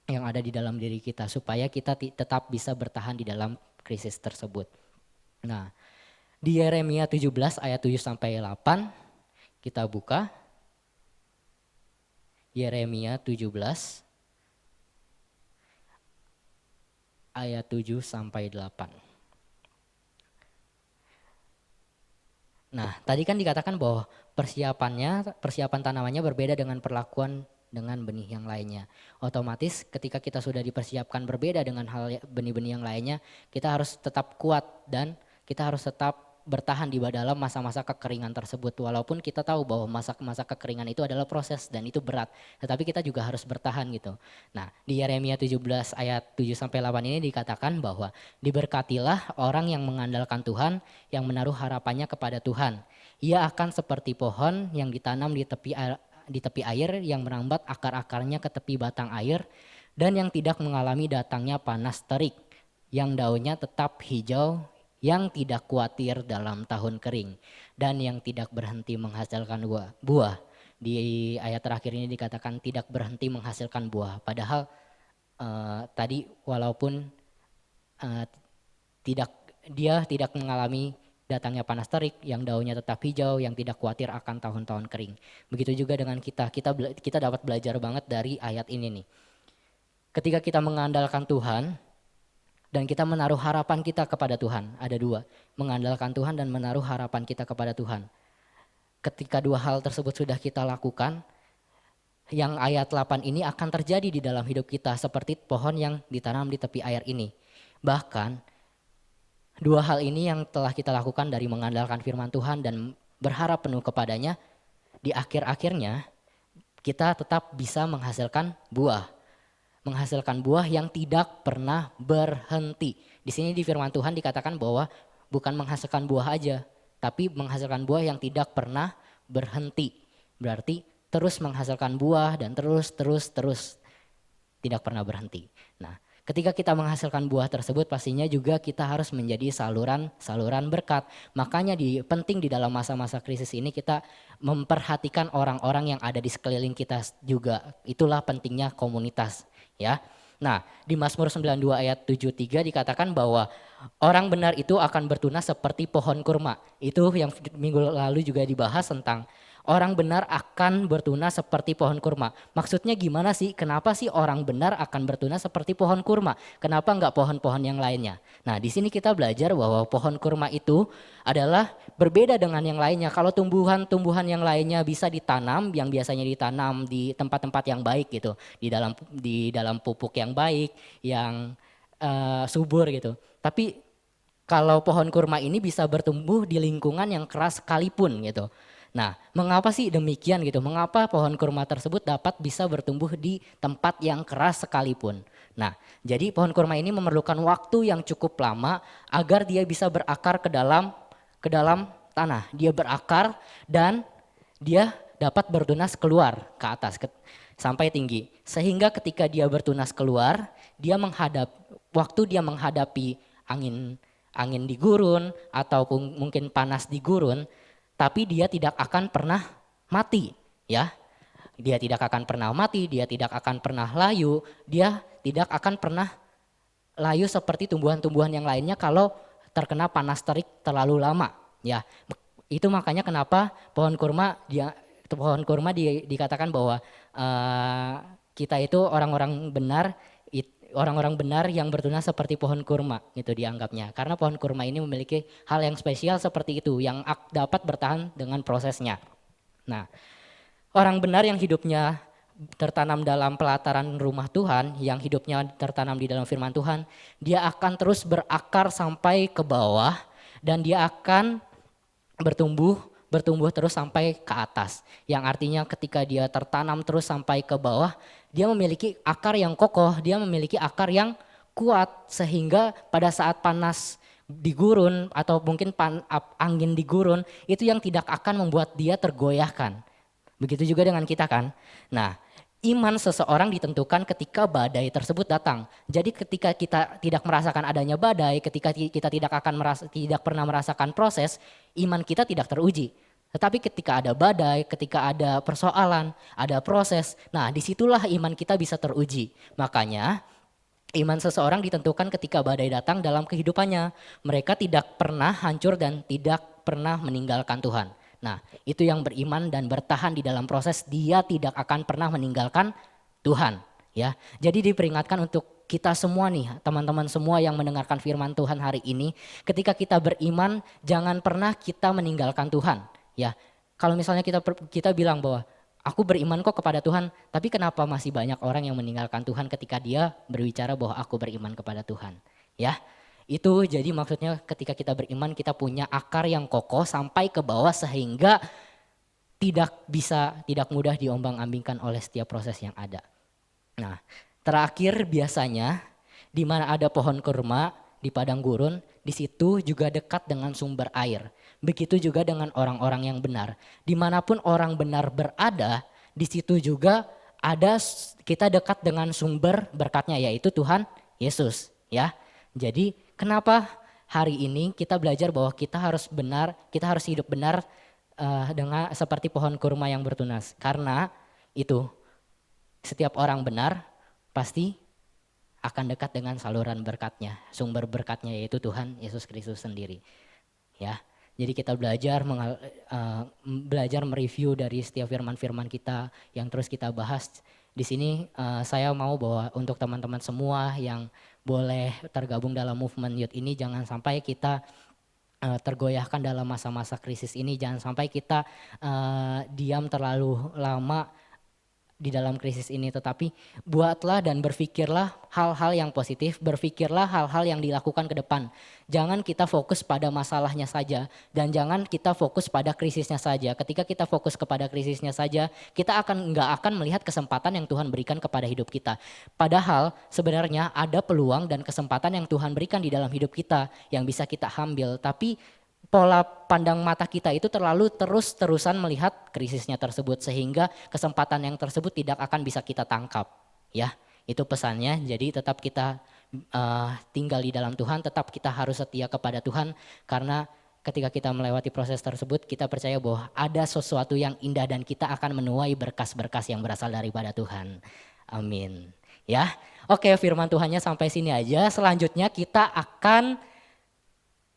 yang ada di dalam diri kita supaya kita tetap bisa bertahan di dalam krisis tersebut. Nah, di Yeremia 17 ayat 7 sampai 8 kita buka. Yeremia 17 ayat 7 sampai 8. Nah, tadi kan dikatakan bahwa persiapan tanamannya berbeda dengan perlakuan dengan benih yang lainnya. Otomatis ketika kita sudah dipersiapkan berbeda dengan benih-benih yang lainnya, kita harus tetap kuat dan kita harus tetap bertahan di dalam masa-masa kekeringan tersebut. Walaupun kita tahu bahwa masa-masa kekeringan itu adalah proses dan itu berat, tetapi kita juga harus bertahan gitu. Nah, di Yeremia 17 ayat 7 sampai 8 ini dikatakan bahwa diberkatilah orang yang mengandalkan Tuhan, yang menaruh harapannya kepada Tuhan. Ia akan seperti pohon yang ditanam di tepi air yang merambat akar-akarnya ke tepi batang air dan yang tidak mengalami datangnya panas terik, yang daunnya tetap hijau, yang tidak khawatir dalam tahun kering, dan yang tidak berhenti menghasilkan buah. Di ayat terakhir ini dikatakan tidak berhenti menghasilkan buah. Padahal tadi walaupun dia tidak mengalami datangnya panas terik, yang daunnya tetap hijau, yang tidak khawatir akan tahun-tahun kering. Begitu juga dengan kita dapat belajar banget dari ayat ini nih. Ketika kita mengandalkan Tuhan, dan kita menaruh harapan kita kepada Tuhan. Ada dua, mengandalkan Tuhan dan menaruh harapan kita kepada Tuhan. Ketika dua hal tersebut sudah kita lakukan, yang ayat 8 ini akan terjadi di dalam hidup kita seperti pohon yang ditanam di tepi air ini. Bahkan dua hal ini yang telah kita lakukan dari mengandalkan firman Tuhan dan berharap penuh kepadanya, di akhir-akhirnya kita tetap bisa menghasilkan buah. Menghasilkan buah yang tidak pernah berhenti. Di sini di firman Tuhan dikatakan bahwa bukan menghasilkan buah aja, tapi menghasilkan buah yang tidak pernah berhenti. Berarti terus menghasilkan buah dan terus tidak pernah berhenti. Nah, ketika kita menghasilkan buah tersebut pastinya juga kita harus menjadi saluran berkat. Makanya penting di dalam masa-masa krisis ini kita memperhatikan orang-orang yang ada di sekeliling kita juga. Itulah pentingnya komunitas, ya. Nah, di Mazmur 92 ayat 73 dikatakan bahwa orang benar itu akan bertunas seperti pohon kurma. Itu yang minggu lalu juga dibahas tentang orang benar akan bertunas seperti pohon kurma. Maksudnya gimana sih? Kenapa sih orang benar akan bertunas seperti pohon kurma? Kenapa enggak pohon-pohon yang lainnya? Nah, di sini kita belajar bahwa pohon kurma itu adalah berbeda dengan yang lainnya. Kalau tumbuhan-tumbuhan yang lainnya bisa ditanam, yang biasanya ditanam di tempat-tempat yang baik gitu, di dalam pupuk yang baik, yang subur gitu. Tapi kalau pohon kurma ini bisa bertumbuh di lingkungan yang keras sekalipun gitu. Nah, mengapa sih demikian gitu? Mengapa pohon kurma tersebut dapat bisa bertumbuh di tempat yang keras sekalipun? Nah, jadi pohon kurma ini memerlukan waktu yang cukup lama agar dia bisa berakar ke dalam tanah. Dia berakar dan dia dapat bertunas keluar ke atas sampai tinggi. Sehingga ketika dia bertunas keluar, waktu dia menghadapi angin di gurun ataupun mungkin panas di gurun, tapi dia tidak akan pernah mati, ya. Dia tidak akan pernah mati, dia tidak akan pernah layu, dia tidak akan pernah layu seperti tumbuhan-tumbuhan yang lainnya kalau terkena panas terik terlalu lama, ya. Itu makanya kenapa pohon kurma dikatakan bahwa kita itu orang-orang benar yang bertunas seperti pohon kurma gitu dianggapnya. Karena pohon kurma ini memiliki hal yang spesial seperti itu yang dapat bertahan dengan prosesnya. Nah, orang benar yang hidupnya tertanam dalam pelataran rumah Tuhan, yang hidupnya tertanam di dalam firman Tuhan, dia akan terus berakar sampai ke bawah dan dia akan bertumbuh terus sampai ke atas. Yang artinya ketika dia tertanam terus sampai ke bawah, dia memiliki akar yang kokoh, dia memiliki akar yang kuat sehingga pada saat panas di gurun atau mungkin angin di gurun itu yang tidak akan membuat dia tergoyahkan. Begitu juga dengan kita kan. Nah, iman seseorang ditentukan ketika badai tersebut datang. Jadi ketika kita tidak merasakan adanya badai, ketika kita tidak pernah merasakan proses, iman kita tidak teruji. Tetapi ketika ada badai, ketika ada persoalan, ada proses, nah disitulah iman kita bisa teruji. Makanya iman seseorang ditentukan ketika badai datang dalam kehidupannya. Mereka tidak pernah hancur dan tidak pernah meninggalkan Tuhan. Nah, itu yang beriman dan bertahan di dalam proses, dia tidak akan pernah meninggalkan Tuhan, ya. Jadi diperingatkan untuk kita semua nih, teman-teman semua yang mendengarkan firman Tuhan hari ini, ketika kita beriman jangan pernah kita meninggalkan Tuhan, ya. Kalau misalnya kita bilang bahwa aku beriman kok kepada Tuhan, tapi kenapa masih banyak orang yang meninggalkan Tuhan ketika dia berbicara bahwa aku beriman kepada Tuhan, ya. Itu jadi maksudnya ketika kita beriman kita punya akar yang kokoh sampai ke bawah sehingga tidak mudah diombang-ambingkan oleh setiap proses yang ada. Nah, terakhir biasanya di mana ada pohon kurma di padang gurun, di situ juga dekat dengan sumber air. Begitu juga dengan orang-orang yang benar. Dimanapun orang benar berada, di situ juga kita dekat dengan sumber berkatnya yaitu Tuhan Yesus, ya. Jadi kenapa hari ini kita belajar bahwa kita harus hidup benar dengan seperti pohon kurma yang bertunas. Karena itu setiap orang benar pasti akan dekat dengan saluran berkatnya, sumber berkatnya yaitu Tuhan Yesus Kristus sendiri. Ya, jadi kita belajar mereview dari setiap firman-firman kita yang terus kita bahas. Di sini saya mau bahwa untuk teman-teman semua yang boleh tergabung dalam movement youth ini, jangan sampai kita tergoyahkan dalam masa-masa krisis ini, jangan sampai kita diam terlalu lama di dalam krisis ini, tetapi buatlah dan berpikirlah hal-hal yang positif, berpikirlah hal-hal yang dilakukan ke depan. Jangan kita fokus pada masalahnya saja dan jangan kita fokus pada krisisnya saja. Ketika kita fokus kepada krisisnya saja, kita nggak akan melihat kesempatan yang Tuhan berikan kepada hidup kita. Padahal sebenarnya ada peluang dan kesempatan yang Tuhan berikan di dalam hidup kita yang bisa kita ambil, tapi pola pandang mata kita itu terlalu terus-terusan melihat krisisnya tersebut sehingga kesempatan yang tersebut tidak akan bisa kita tangkap, ya. Itu pesannya. Jadi tetap kita tinggal di dalam Tuhan, tetap kita harus setia kepada Tuhan karena ketika kita melewati proses tersebut kita percaya bahwa ada sesuatu yang indah dan kita akan menuai berkas-berkas yang berasal daripada Tuhan. Amin. Ya. Oke, firman Tuhannya sampai sini aja. Selanjutnya kita akan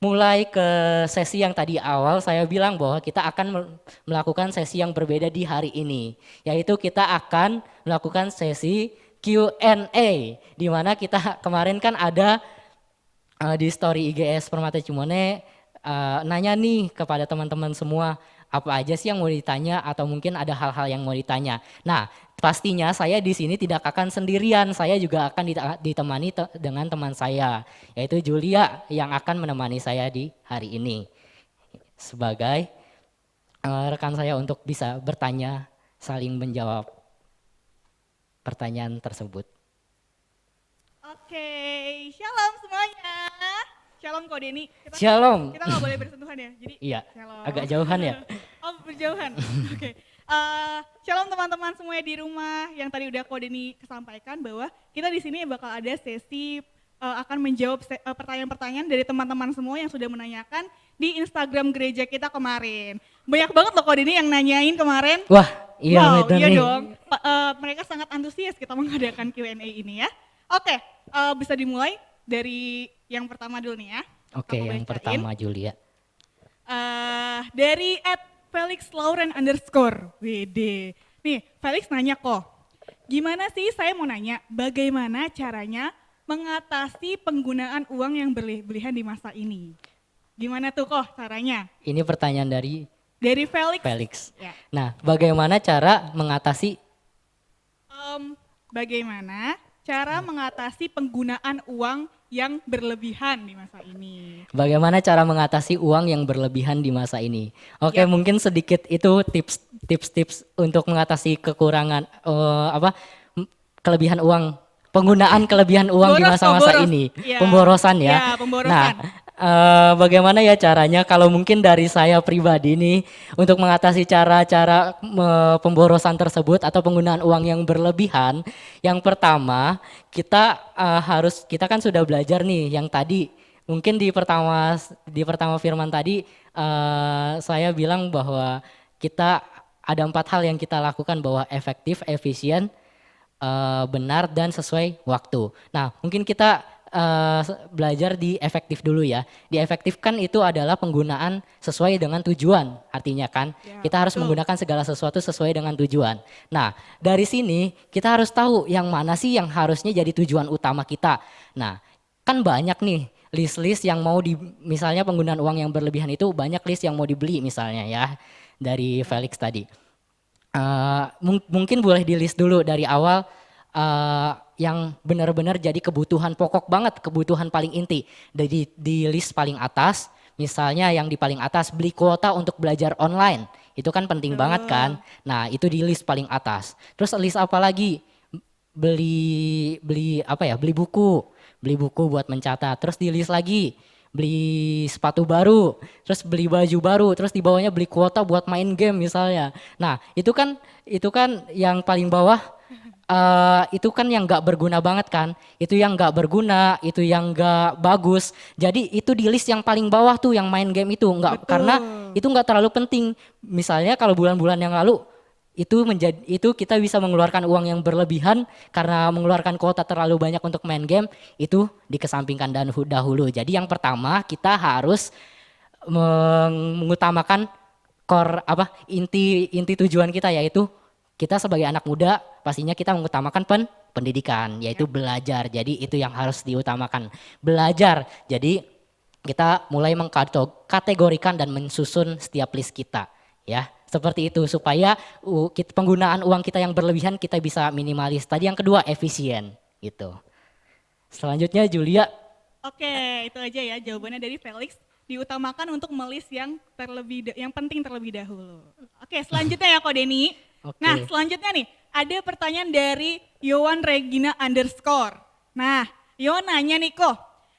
mulai ke sesi yang tadi awal saya bilang bahwa kita akan melakukan sesi yang berbeda di hari ini. Yaitu kita akan melakukan sesi Q&A. Di mana kita kemarin kan ada di story IGS Permata Cimone nanya nih kepada teman-teman semua apa aja sih yang mau ditanya atau mungkin ada hal-hal yang mau ditanya. Nah, pastinya saya di sini tidak akan sendirian, saya juga akan ditemani dengan teman saya, yaitu Julia yang akan menemani saya di hari ini sebagai rekan saya untuk bisa bertanya, saling menjawab pertanyaan tersebut. Oke, shalom semuanya. Shalom Ko Denny. Shalom. Kita nggak boleh bersentuhan ya, jadi Iya, shalom. agak jauhan ya. Oh berjauhan, oke. Shalom teman-teman semuanya di rumah yang tadi udah Ko Denny sampaikan bahwa kita di sini bakal ada sesi akan menjawab pertanyaan-pertanyaan dari teman-teman semua yang sudah menanyakan di Instagram gereja kita kemarin. Banyak banget loh Ko Denny yang nanyain kemarin. Wah, iya wow, betul iya nih. dong. Mereka sangat antusias kita mengadakan Q&A ini ya. Oke, bisa dimulai dari yang pertama dulu nih ya. Oke, Aku yang bacain. pertama Julia. Dari @felixlauren_. WD. Nih, Felix nanya kok, gimana sih saya mau nanya, bagaimana caranya mengatasi penggunaan uang yang berlebihan di masa ini? Gimana tuh kok caranya? Ini pertanyaan dari Dari Felix. Felix. Ya. Nah, bagaimana cara mengatasi Bagaimana cara mengatasi penggunaan uang yang berlebihan di masa ini? Bagaimana cara mengatasi uang yang berlebihan di masa ini? Oke, Ya. mungkin sedikit itu tips-tips untuk mengatasi kekurangan kelebihan uang, penggunaan kelebihan uang di masa-masa Pemboros. ini, Ya. pemborosan ya. Ya, pemborosan. Nah, bagaimana ya caranya? Kalau mungkin dari saya pribadi nih untuk mengatasi cara-cara pemborosan tersebut atau penggunaan uang yang berlebihan, yang pertama kita kan sudah belajar nih yang tadi mungkin di pertama firman tadi saya bilang bahwa kita ada 4 hal yang kita lakukan bahwa efektif, efisien, benar dan sesuai waktu. Nah, mungkin kita belajar di efektif dulu ya. Di efektif kan itu adalah penggunaan sesuai dengan tujuan. Artinya kan Ya, kita harus betul. menggunakan segala sesuatu sesuai dengan tujuan. Nah, dari sini kita harus tahu yang mana sih yang harusnya jadi tujuan utama kita. Nah, kan banyak nih list-list yang mau misalnya penggunaan uang yang berlebihan itu banyak list yang mau dibeli misalnya ya dari Felix tadi. Mungkin boleh di list dulu dari awal yang benar-benar jadi kebutuhan pokok banget, kebutuhan paling inti. Di list paling atas, misalnya yang di paling atas beli kuota untuk belajar online, itu kan penting banget kan. Nah itu di list paling atas. Terus list apa lagi? Beli buku buat mencatat. Terus di list lagi beli sepatu baru, terus beli baju baru, terus di bawahnya beli kuota buat main game misalnya. Nah itu kan yang paling bawah. Itu kan yang gak berguna banget kan, itu yang gak berguna, itu yang gak bagus. Jadi itu di list yang paling bawah tuh yang main game itu nggak, karena itu nggak terlalu penting. Misalnya kalau bulan-bulan yang lalu itu kita bisa mengeluarkan uang yang berlebihan karena mengeluarkan kuota terlalu banyak untuk main game, itu dikesampingkan dahulu. Jadi yang pertama kita harus mengutamakan inti tujuan kita, yaitu kita sebagai anak muda pastinya kita mengutamakan pendidikan, yaitu belajar. Jadi itu yang harus diutamakan, belajar. Jadi kita mulai mengkategorikan dan mensusun setiap list kita ya. Seperti itu supaya penggunaan uang kita yang berlebihan kita bisa minimalis. Tadi yang kedua efisien gitu. Selanjutnya Julia. Oke, itu aja ya jawabannya dari Felix. Diutamakan untuk melis yang penting terlebih dahulu. Oke, selanjutnya ya Ko Denny. Oke. Nah, selanjutnya nih ada pertanyaan dari Yowan Regina _. Nah, Yowan nanya nih kok,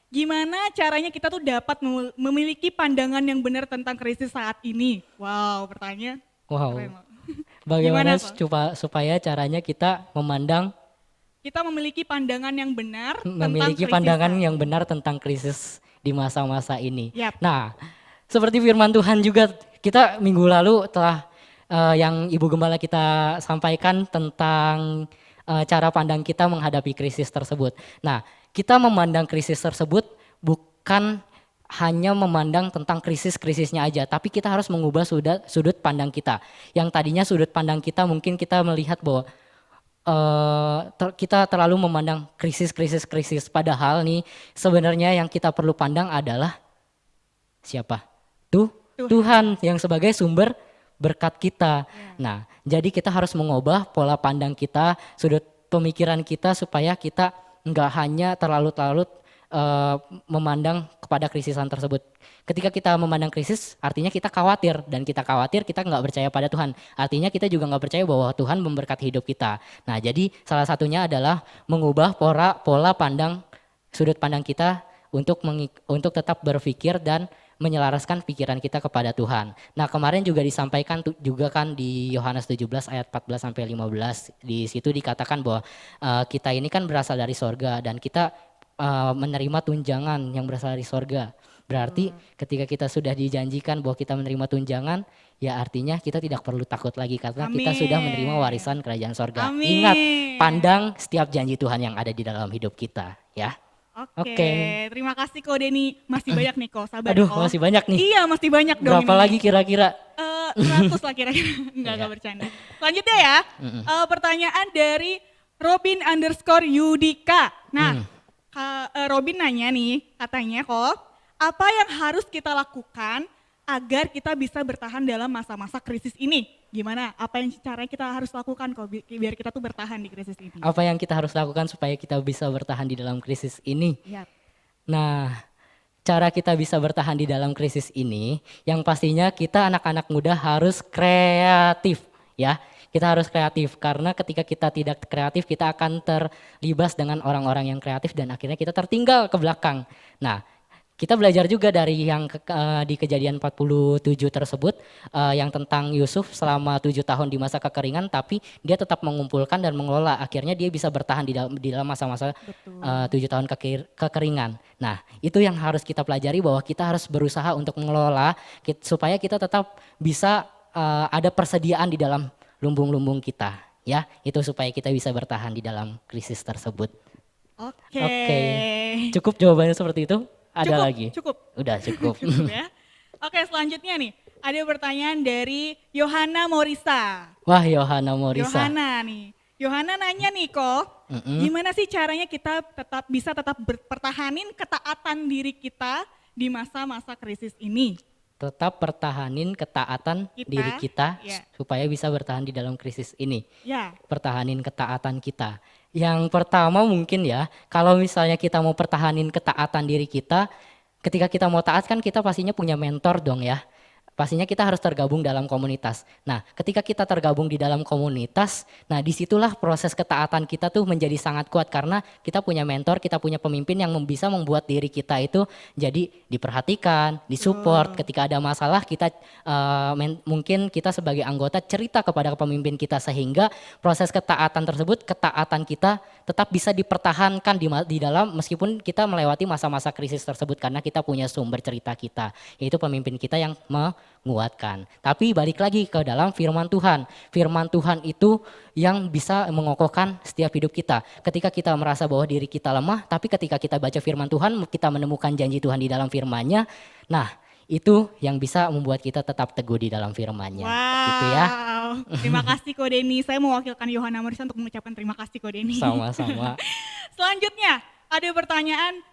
Gimana caranya kita tuh dapat memiliki pandangan yang benar tentang krisis saat ini? Wow, pertanyaan Wow. keren loh. Bagaimana Gimana, Ko? supaya caranya kita Kita memiliki pandangan yang benar tentang memiliki krisis pandangan saat yang ini. benar tentang krisis di masa-masa ini. Yap. Nah, seperti firman Tuhan juga kita minggu lalu telah yang Ibu Gembala kita sampaikan tentang cara pandang kita menghadapi krisis tersebut. Nah, kita memandang krisis tersebut bukan hanya memandang tentang krisis-krisisnya aja, tapi kita harus mengubah sudut pandang kita. Yang tadinya sudut pandang kita mungkin kita melihat bahwa kita terlalu memandang krisis. Padahal nih sebenarnya yang kita perlu pandang adalah siapa? Tuhan yang sebagai sumber berkat kita. Nah, jadi kita harus mengubah pola pandang kita, sudut pemikiran kita supaya kita nggak hanya terlalu memandang kepada krisisan tersebut. Ketika kita memandang krisis, artinya kita khawatir, dan kita khawatir kita nggak percaya pada Tuhan. Artinya kita juga nggak percaya bahwa Tuhan memberkati hidup kita. Nah, jadi salah satunya adalah mengubah pola pandang, sudut pandang kita untuk tetap berpikir dan menyelaraskan pikiran kita kepada Tuhan. Nah, kemarin juga disampaikan juga kan di Yohanes 17 ayat 14 sampai 15. Di situ dikatakan bahwa kita ini kan berasal dari sorga dan kita menerima tunjangan yang berasal dari sorga. Berarti ketika kita sudah dijanjikan bahwa kita menerima tunjangan, ya artinya kita tidak perlu takut lagi karena kita sudah menerima warisan kerajaan sorga. Amin. Ingat, pandang setiap janji Tuhan yang ada di dalam hidup kita, ya. Oke, terima kasih Ko Denny. Masih banyak nih Ko, sabar Aduh, Ko. masih banyak nih. Iya, masih banyak dong. Berapa ini. lagi kira-kira? 100 lah kira-kira. Enggak bercanda. Selanjutnya ya, pertanyaan dari Robin_Yudika. Nah, Robin nanya nih, katanya kok, apa yang harus kita lakukan agar kita bisa bertahan dalam masa-masa krisis ini? Gimana? Apa yang caranya kita harus lakukan kok biar kita tuh bertahan di krisis ini? Apa yang kita harus lakukan supaya kita bisa bertahan di dalam krisis ini? Yap. Nah, cara kita bisa bertahan di dalam krisis ini, yang pastinya kita anak-anak muda harus kreatif, ya. Kita harus kreatif karena ketika kita tidak kreatif kita akan terlibas dengan orang-orang yang kreatif dan akhirnya kita tertinggal ke belakang. Nah, kita belajar juga dari yang di Kejadian 47 tersebut yang tentang Yusuf selama 7 tahun di masa kekeringan, tapi dia tetap mengumpulkan dan mengelola. Akhirnya dia bisa bertahan di dalam masa-masa 7 tahun kekeringan. Nah, itu yang harus kita pelajari bahwa kita harus berusaha untuk mengelola supaya kita tetap bisa ada persediaan di dalam lumbung-lumbung kita, ya. Itu supaya kita bisa bertahan di dalam krisis tersebut. Oke. Cukup jawabannya seperti itu? Ada lagi? Cukup. Udah cukup. Cukup ya. Oke, selanjutnya nih. Ada pertanyaan dari Yohana Morisa. Wah, Yohana Morisa. Yohana nih. Yohana nanya nih kok, gimana sih caranya kita bisa bertahanin ketaatan diri kita di masa-masa krisis ini? Tetap pertahanin ketaatan diri kita supaya bisa bertahan di dalam krisis ini. Ya. Pertahanin ketaatan kita. Yang pertama mungkin ya, kalau misalnya kita mau pertahanin ketaatan diri kita, ketika kita mau taat kan kita pastinya punya mentor dong ya. Pastinya kita harus tergabung dalam komunitas. Nah, ketika kita tergabung di dalam komunitas, nah disitulah proses ketaatan kita tuh menjadi sangat kuat karena kita punya mentor, kita punya pemimpin yang bisa membuat diri kita itu jadi diperhatikan, disupport. Ketika ada masalah kita mungkin kita sebagai anggota cerita kepada pemimpin kita sehingga proses ketaatan tersebut, ketaatan kita tetap bisa dipertahankan di dalam meskipun kita melewati masa-masa krisis tersebut karena kita punya sumber cerita kita, yaitu pemimpin kita yang menguatkan. Tapi balik lagi ke dalam firman Tuhan. Firman Tuhan itu yang bisa mengokohkan setiap hidup kita. Ketika kita merasa bahwa diri kita lemah, tapi ketika kita baca firman Tuhan, kita menemukan janji Tuhan di dalam firman-Nya. Nah, itu yang bisa membuat kita tetap teguh di dalam firman-Nya. Wow. Gitu ya. Terima kasih Ko Denny. Saya mewakilkan Yohana Morisa untuk mengucapkan terima kasih Ko Denny. Sama-sama. Selanjutnya ada pertanyaan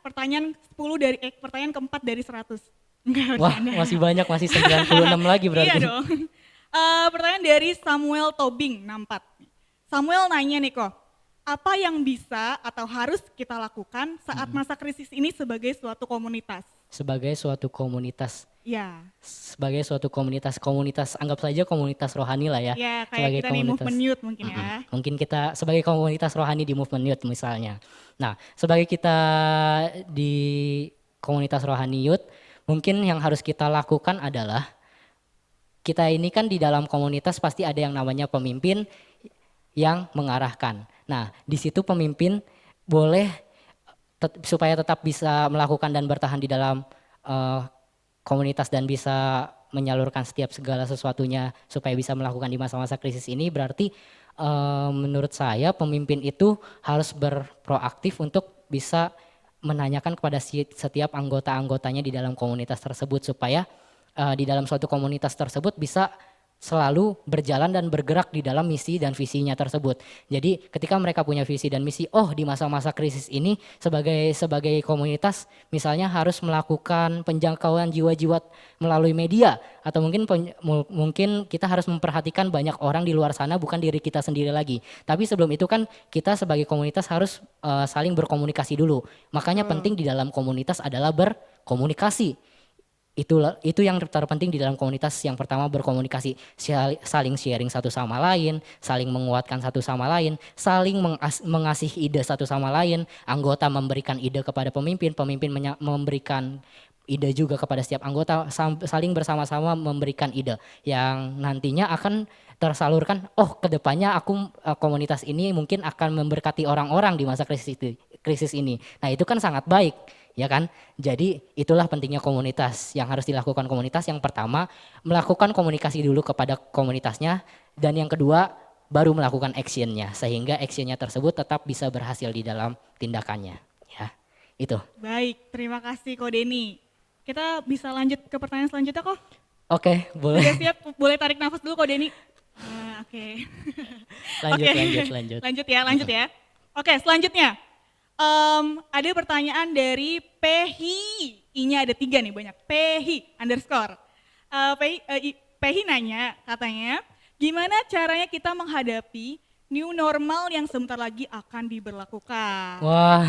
keempat dari 100. Enggak, Wah, masih banyak, masih 96 lagi berarti. Iya dong. Pertanyaan dari Samuel Tobing 64. Samuel nanya nih kok, apa yang bisa atau harus kita lakukan saat masa krisis ini sebagai suatu komunitas? sebagai suatu komunitas, Ya, komunitas anggap saja komunitas rohani lah ya. ya kayak Sebagai kita nih movement youth mungkin ya. Mungkin kita sebagai komunitas rohani di Movement Youth misalnya. Nah, sebagai kita di komunitas rohani youth, mungkin yang harus kita lakukan adalah kita ini kan di dalam komunitas pasti ada yang namanya pemimpin yang mengarahkan. Nah, di situ pemimpin boleh supaya tetap bisa melakukan dan bertahan di dalam komunitas dan bisa menyalurkan setiap segala sesuatunya supaya bisa melakukan di masa-masa krisis ini, berarti menurut saya pemimpin itu harus berproaktif untuk bisa menanyakan kepada setiap anggota-anggotanya di dalam komunitas tersebut supaya di dalam suatu komunitas tersebut bisa selalu berjalan dan bergerak di dalam misi dan visinya tersebut. Jadi ketika mereka punya visi dan misi, oh di masa-masa krisis ini sebagai komunitas misalnya harus melakukan penjangkauan jiwa-jiwa melalui media atau mungkin kita harus memperhatikan banyak orang di luar sana bukan diri kita sendiri lagi. Tapi sebelum itu kan kita sebagai komunitas harus saling berkomunikasi dulu. Makanya penting di dalam komunitas adalah berkomunikasi. Itu yang terpenting di dalam komunitas. Yang pertama berkomunikasi, saling sharing satu sama lain, saling menguatkan satu sama lain, saling mengasih ide satu sama lain, anggota memberikan ide kepada pemimpin, pemimpin memberikan ide juga kepada setiap anggota, saling bersama-sama memberikan ide yang nantinya akan tersalurkan, oh kedepannya komunitas ini mungkin akan memberkati orang-orang di masa krisis ini. Nah itu kan sangat baik. Ya kan, jadi itulah pentingnya komunitas. Yang harus dilakukan komunitas, yang pertama melakukan komunikasi dulu kepada komunitasnya, dan yang kedua baru melakukan actionnya, sehingga actionnya tersebut tetap bisa berhasil di dalam tindakannya. Ya, itu. Baik, terima kasih Ko Denny. Kita bisa lanjut ke pertanyaan selanjutnya kok? Oke, boleh. Sudah siap? Boleh tarik nafas dulu Ko Denny. Oke. Lanjut. Lanjut ya. Oke, selanjutnya. Ada pertanyaan dari Pehi, I-nya ada 3 nih banyak, Pehi _ Pehi nanya katanya, gimana caranya kita menghadapi new normal yang sebentar lagi akan diberlakukan? Wah,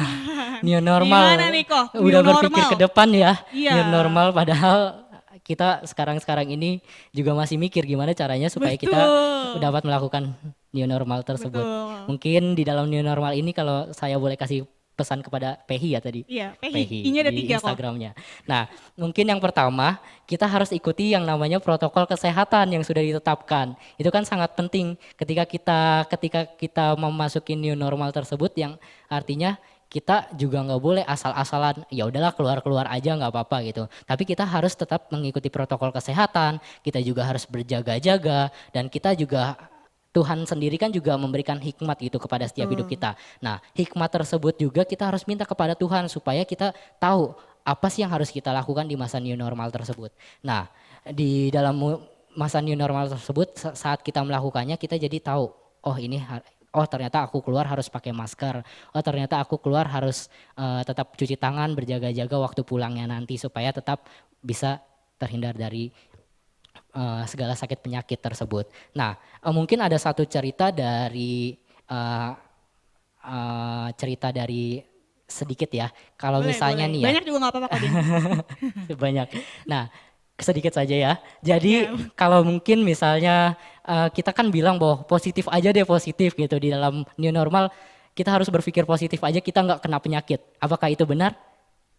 new normal. Gimana nih kok? Udah berpikir ke depan ya, Iya. New normal padahal kita sekarang ini juga masih mikir gimana caranya supaya kita dapat melakukan new normal tersebut. Betul. Mungkin di dalam new normal ini kalau saya boleh kasih pesan kepada Pehi ya tadi. Iya, Pehi. I-nya ada 3 di kok. Instagramnya. Nah, mungkin yang pertama kita harus ikuti yang namanya protokol kesehatan yang sudah ditetapkan. Itu kan sangat penting ketika kita memasuki new normal tersebut, yang artinya kita juga nggak boleh asal-asalan ya udahlah keluar aja nggak apa-apa gitu. Tapi kita harus tetap mengikuti protokol kesehatan. Kita juga harus berjaga-jaga, dan kita juga Tuhan sendiri kan juga memberikan hikmat gitu kepada setiap hidup kita. Nah, hikmat tersebut juga kita harus minta kepada Tuhan supaya kita tahu apa sih yang harus kita lakukan di masa new normal tersebut. Nah, di dalam masa new normal tersebut saat kita melakukannya kita jadi tahu, oh ternyata aku keluar harus pakai masker. Oh ternyata aku keluar harus tetap cuci tangan, berjaga-jaga waktu pulangnya nanti supaya tetap bisa terhindar dari segala sakit penyakit tersebut. Nah, mungkin ada satu cerita dari sedikit ya. Kalau misalnya nih ya. Banyak juga nggak apa-apa kok. Banyak. Nah, sedikit saja ya. Jadi kalau mungkin misalnya kita kan bilang bahwa positif gitu di dalam new normal, kita harus berpikir positif aja kita nggak kena penyakit. Apakah itu benar?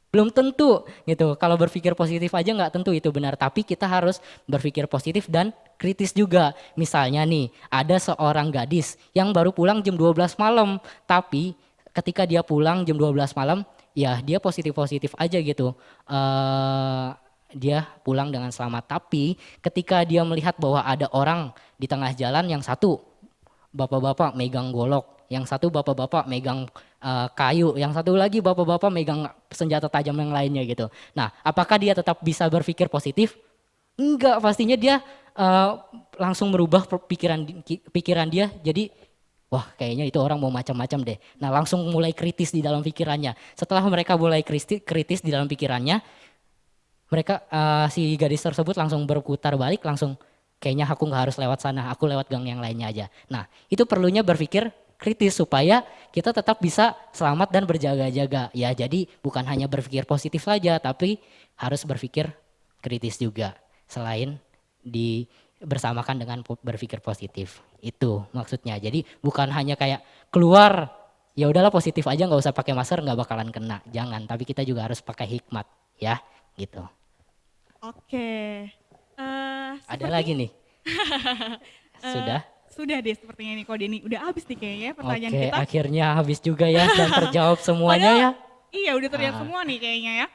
Belum tentu gitu. Kalau berpikir positif aja nggak tentu itu benar. Tapi kita harus berpikir positif dan kritis juga. Misalnya nih, ada seorang gadis yang baru pulang jam 12 malam. Tapi ketika dia pulang jam 12 malam, ya dia positif aja gitu. Dia pulang dengan selamat. Tapi ketika dia melihat bahwa ada orang di tengah jalan, yang satu bapak-bapak megang golok, yang satu bapak-bapak megang kayu, yang satu lagi bapak-bapak megang senjata tajam yang lainnya gitu. Nah, apakah dia tetap bisa berpikir positif? Enggak, pastinya dia langsung merubah pikiran dia jadi, wah kayaknya itu orang mau macam-macam deh. Nah, langsung mulai kritis di dalam pikirannya. Setelah mereka mulai kritis di dalam pikirannya, mereka si gadis tersebut langsung berputar balik, langsung kayaknya aku nggak harus lewat sana, aku lewat gang yang lainnya aja. Nah, itu perlunya berpikir kritis supaya kita tetap bisa selamat dan berjaga-jaga. Ya, jadi bukan hanya berpikir positif saja, tapi harus berpikir kritis juga. Selain bersamakan dengan berpikir positif. Itu maksudnya. Jadi bukan hanya kayak keluar, ya udahlah positif aja, nggak usah pakai masker, nggak bakalan kena. Jangan, tapi kita juga harus pakai hikmat, ya, gitu. Oke. Ada lagi nih? Sudah? Sudah deh sepertinya nih Kak Denny. Udah habis nih kayaknya pertanyaan Oke, kita. akhirnya habis juga ya dan terjawab semuanya ya. Iya udah terlihat semua nih kayaknya ya.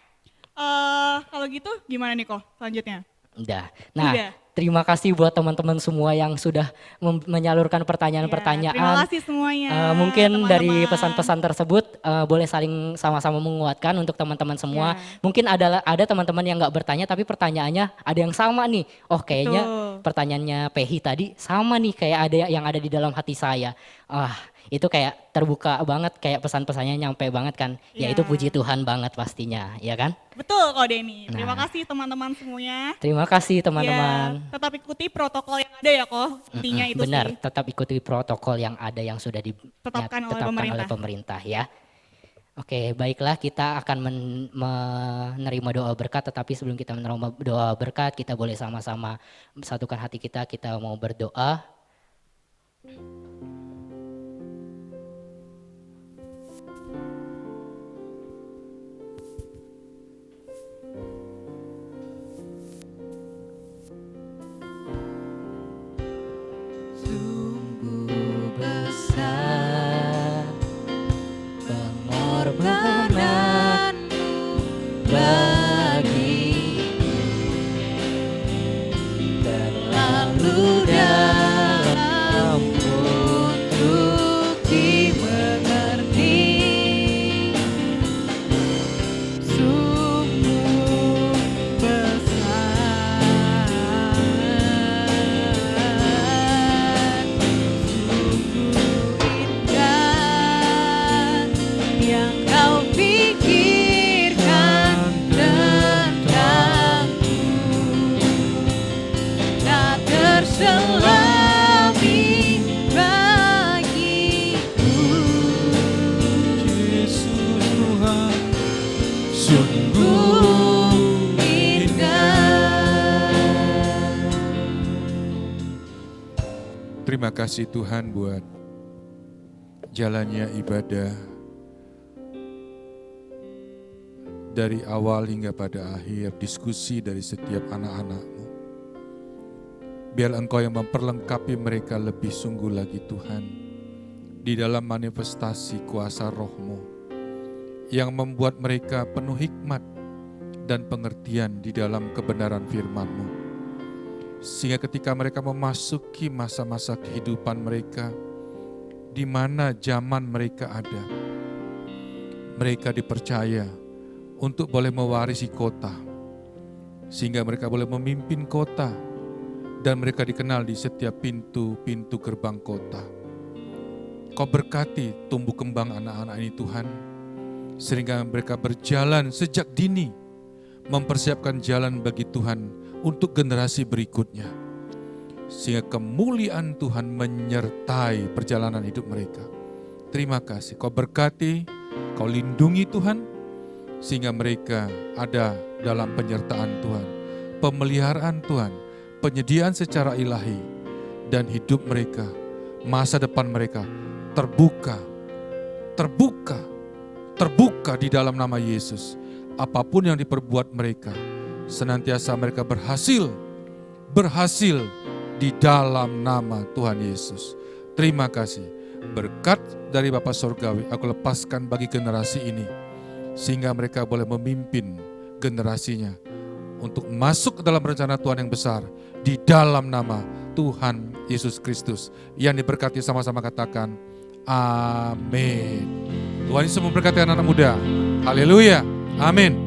Kalau gitu gimana nih kok selanjutnya? Udah. Nah, Udah. terima kasih buat teman-teman semua yang sudah menyalurkan pertanyaan-pertanyaan. Terima kasih semuanya. Mungkin dari teman-teman. pesan-pesan tersebut boleh saling sama-sama menguatkan untuk teman-teman semua. Ya. Mungkin ada teman-teman yang nggak bertanya tapi pertanyaannya ada yang sama nih. Oh kayaknya Betul. pertanyaannya Pehi tadi sama nih kayak ada yang ada di dalam hati saya. Itu kayak terbuka banget, kayak pesan-pesannya nyampe banget kan. Ya Ya. itu puji Tuhan banget pastinya, ya kan? Betul Kak Denny. Terima Nah. kasih teman-teman semuanya. Terima kasih teman-teman. Ya, tetap ikuti protokol yang ada ya kok. Intinya itu Benar, sih. tetap ikuti protokol yang ada yang sudah Tetapkan oleh oleh pemerintah ya. Oke, baiklah kita akan menerima doa berkat, tetapi sebelum kita menerima doa berkat, kita boleh sama-sama satukan hati kita mau berdoa. Sungguh besar Pengorbananmu bagiku, terlalu dalam untuk dimengerti. Sungguh besar, sungguh indah yang kau pikirkan tentangku, tak terselami bagiku. Yesus Tuhan, Sungguh indah. terima kasih Tuhan buat jalannya ibadah dari awal hingga pada akhir, diskusi dari setiap anak-anak-Mu. Biar Engkau yang memperlengkapi mereka lebih sungguh lagi Tuhan, di dalam manifestasi kuasa Roh-Mu, yang membuat mereka penuh hikmat dan pengertian di dalam kebenaran firman-Mu. Sehingga ketika mereka memasuki masa-masa kehidupan mereka, di mana zaman mereka ada, mereka dipercaya untuk boleh mewarisi kota, sehingga mereka boleh memimpin kota, dan mereka dikenal di setiap pintu-pintu gerbang kota. Kau berkati tumbuh kembang anak-anak ini Tuhan, sehingga mereka berjalan sejak dini, mempersiapkan jalan bagi Tuhan untuk generasi berikutnya. Sehingga kemuliaan Tuhan menyertai perjalanan hidup mereka. Terima kasih, Kau berkati, Kau lindungi Tuhan, sehingga mereka ada dalam penyertaan Tuhan, pemeliharaan Tuhan, penyediaan secara ilahi, dan hidup mereka, masa depan mereka terbuka di dalam nama Yesus. Apapun yang diperbuat mereka, senantiasa mereka berhasil di dalam nama Tuhan Yesus. Terima kasih. Berkat dari Bapa Surgawi aku lepaskan bagi generasi ini, sehingga mereka boleh memimpin generasinya untuk masuk ke dalam rencana Tuhan yang besar di dalam nama Tuhan Yesus Kristus. Yang diberkati sama-sama katakan amin. Tuhan Yesus memberkati anak-anak muda. Haleluya. Amin.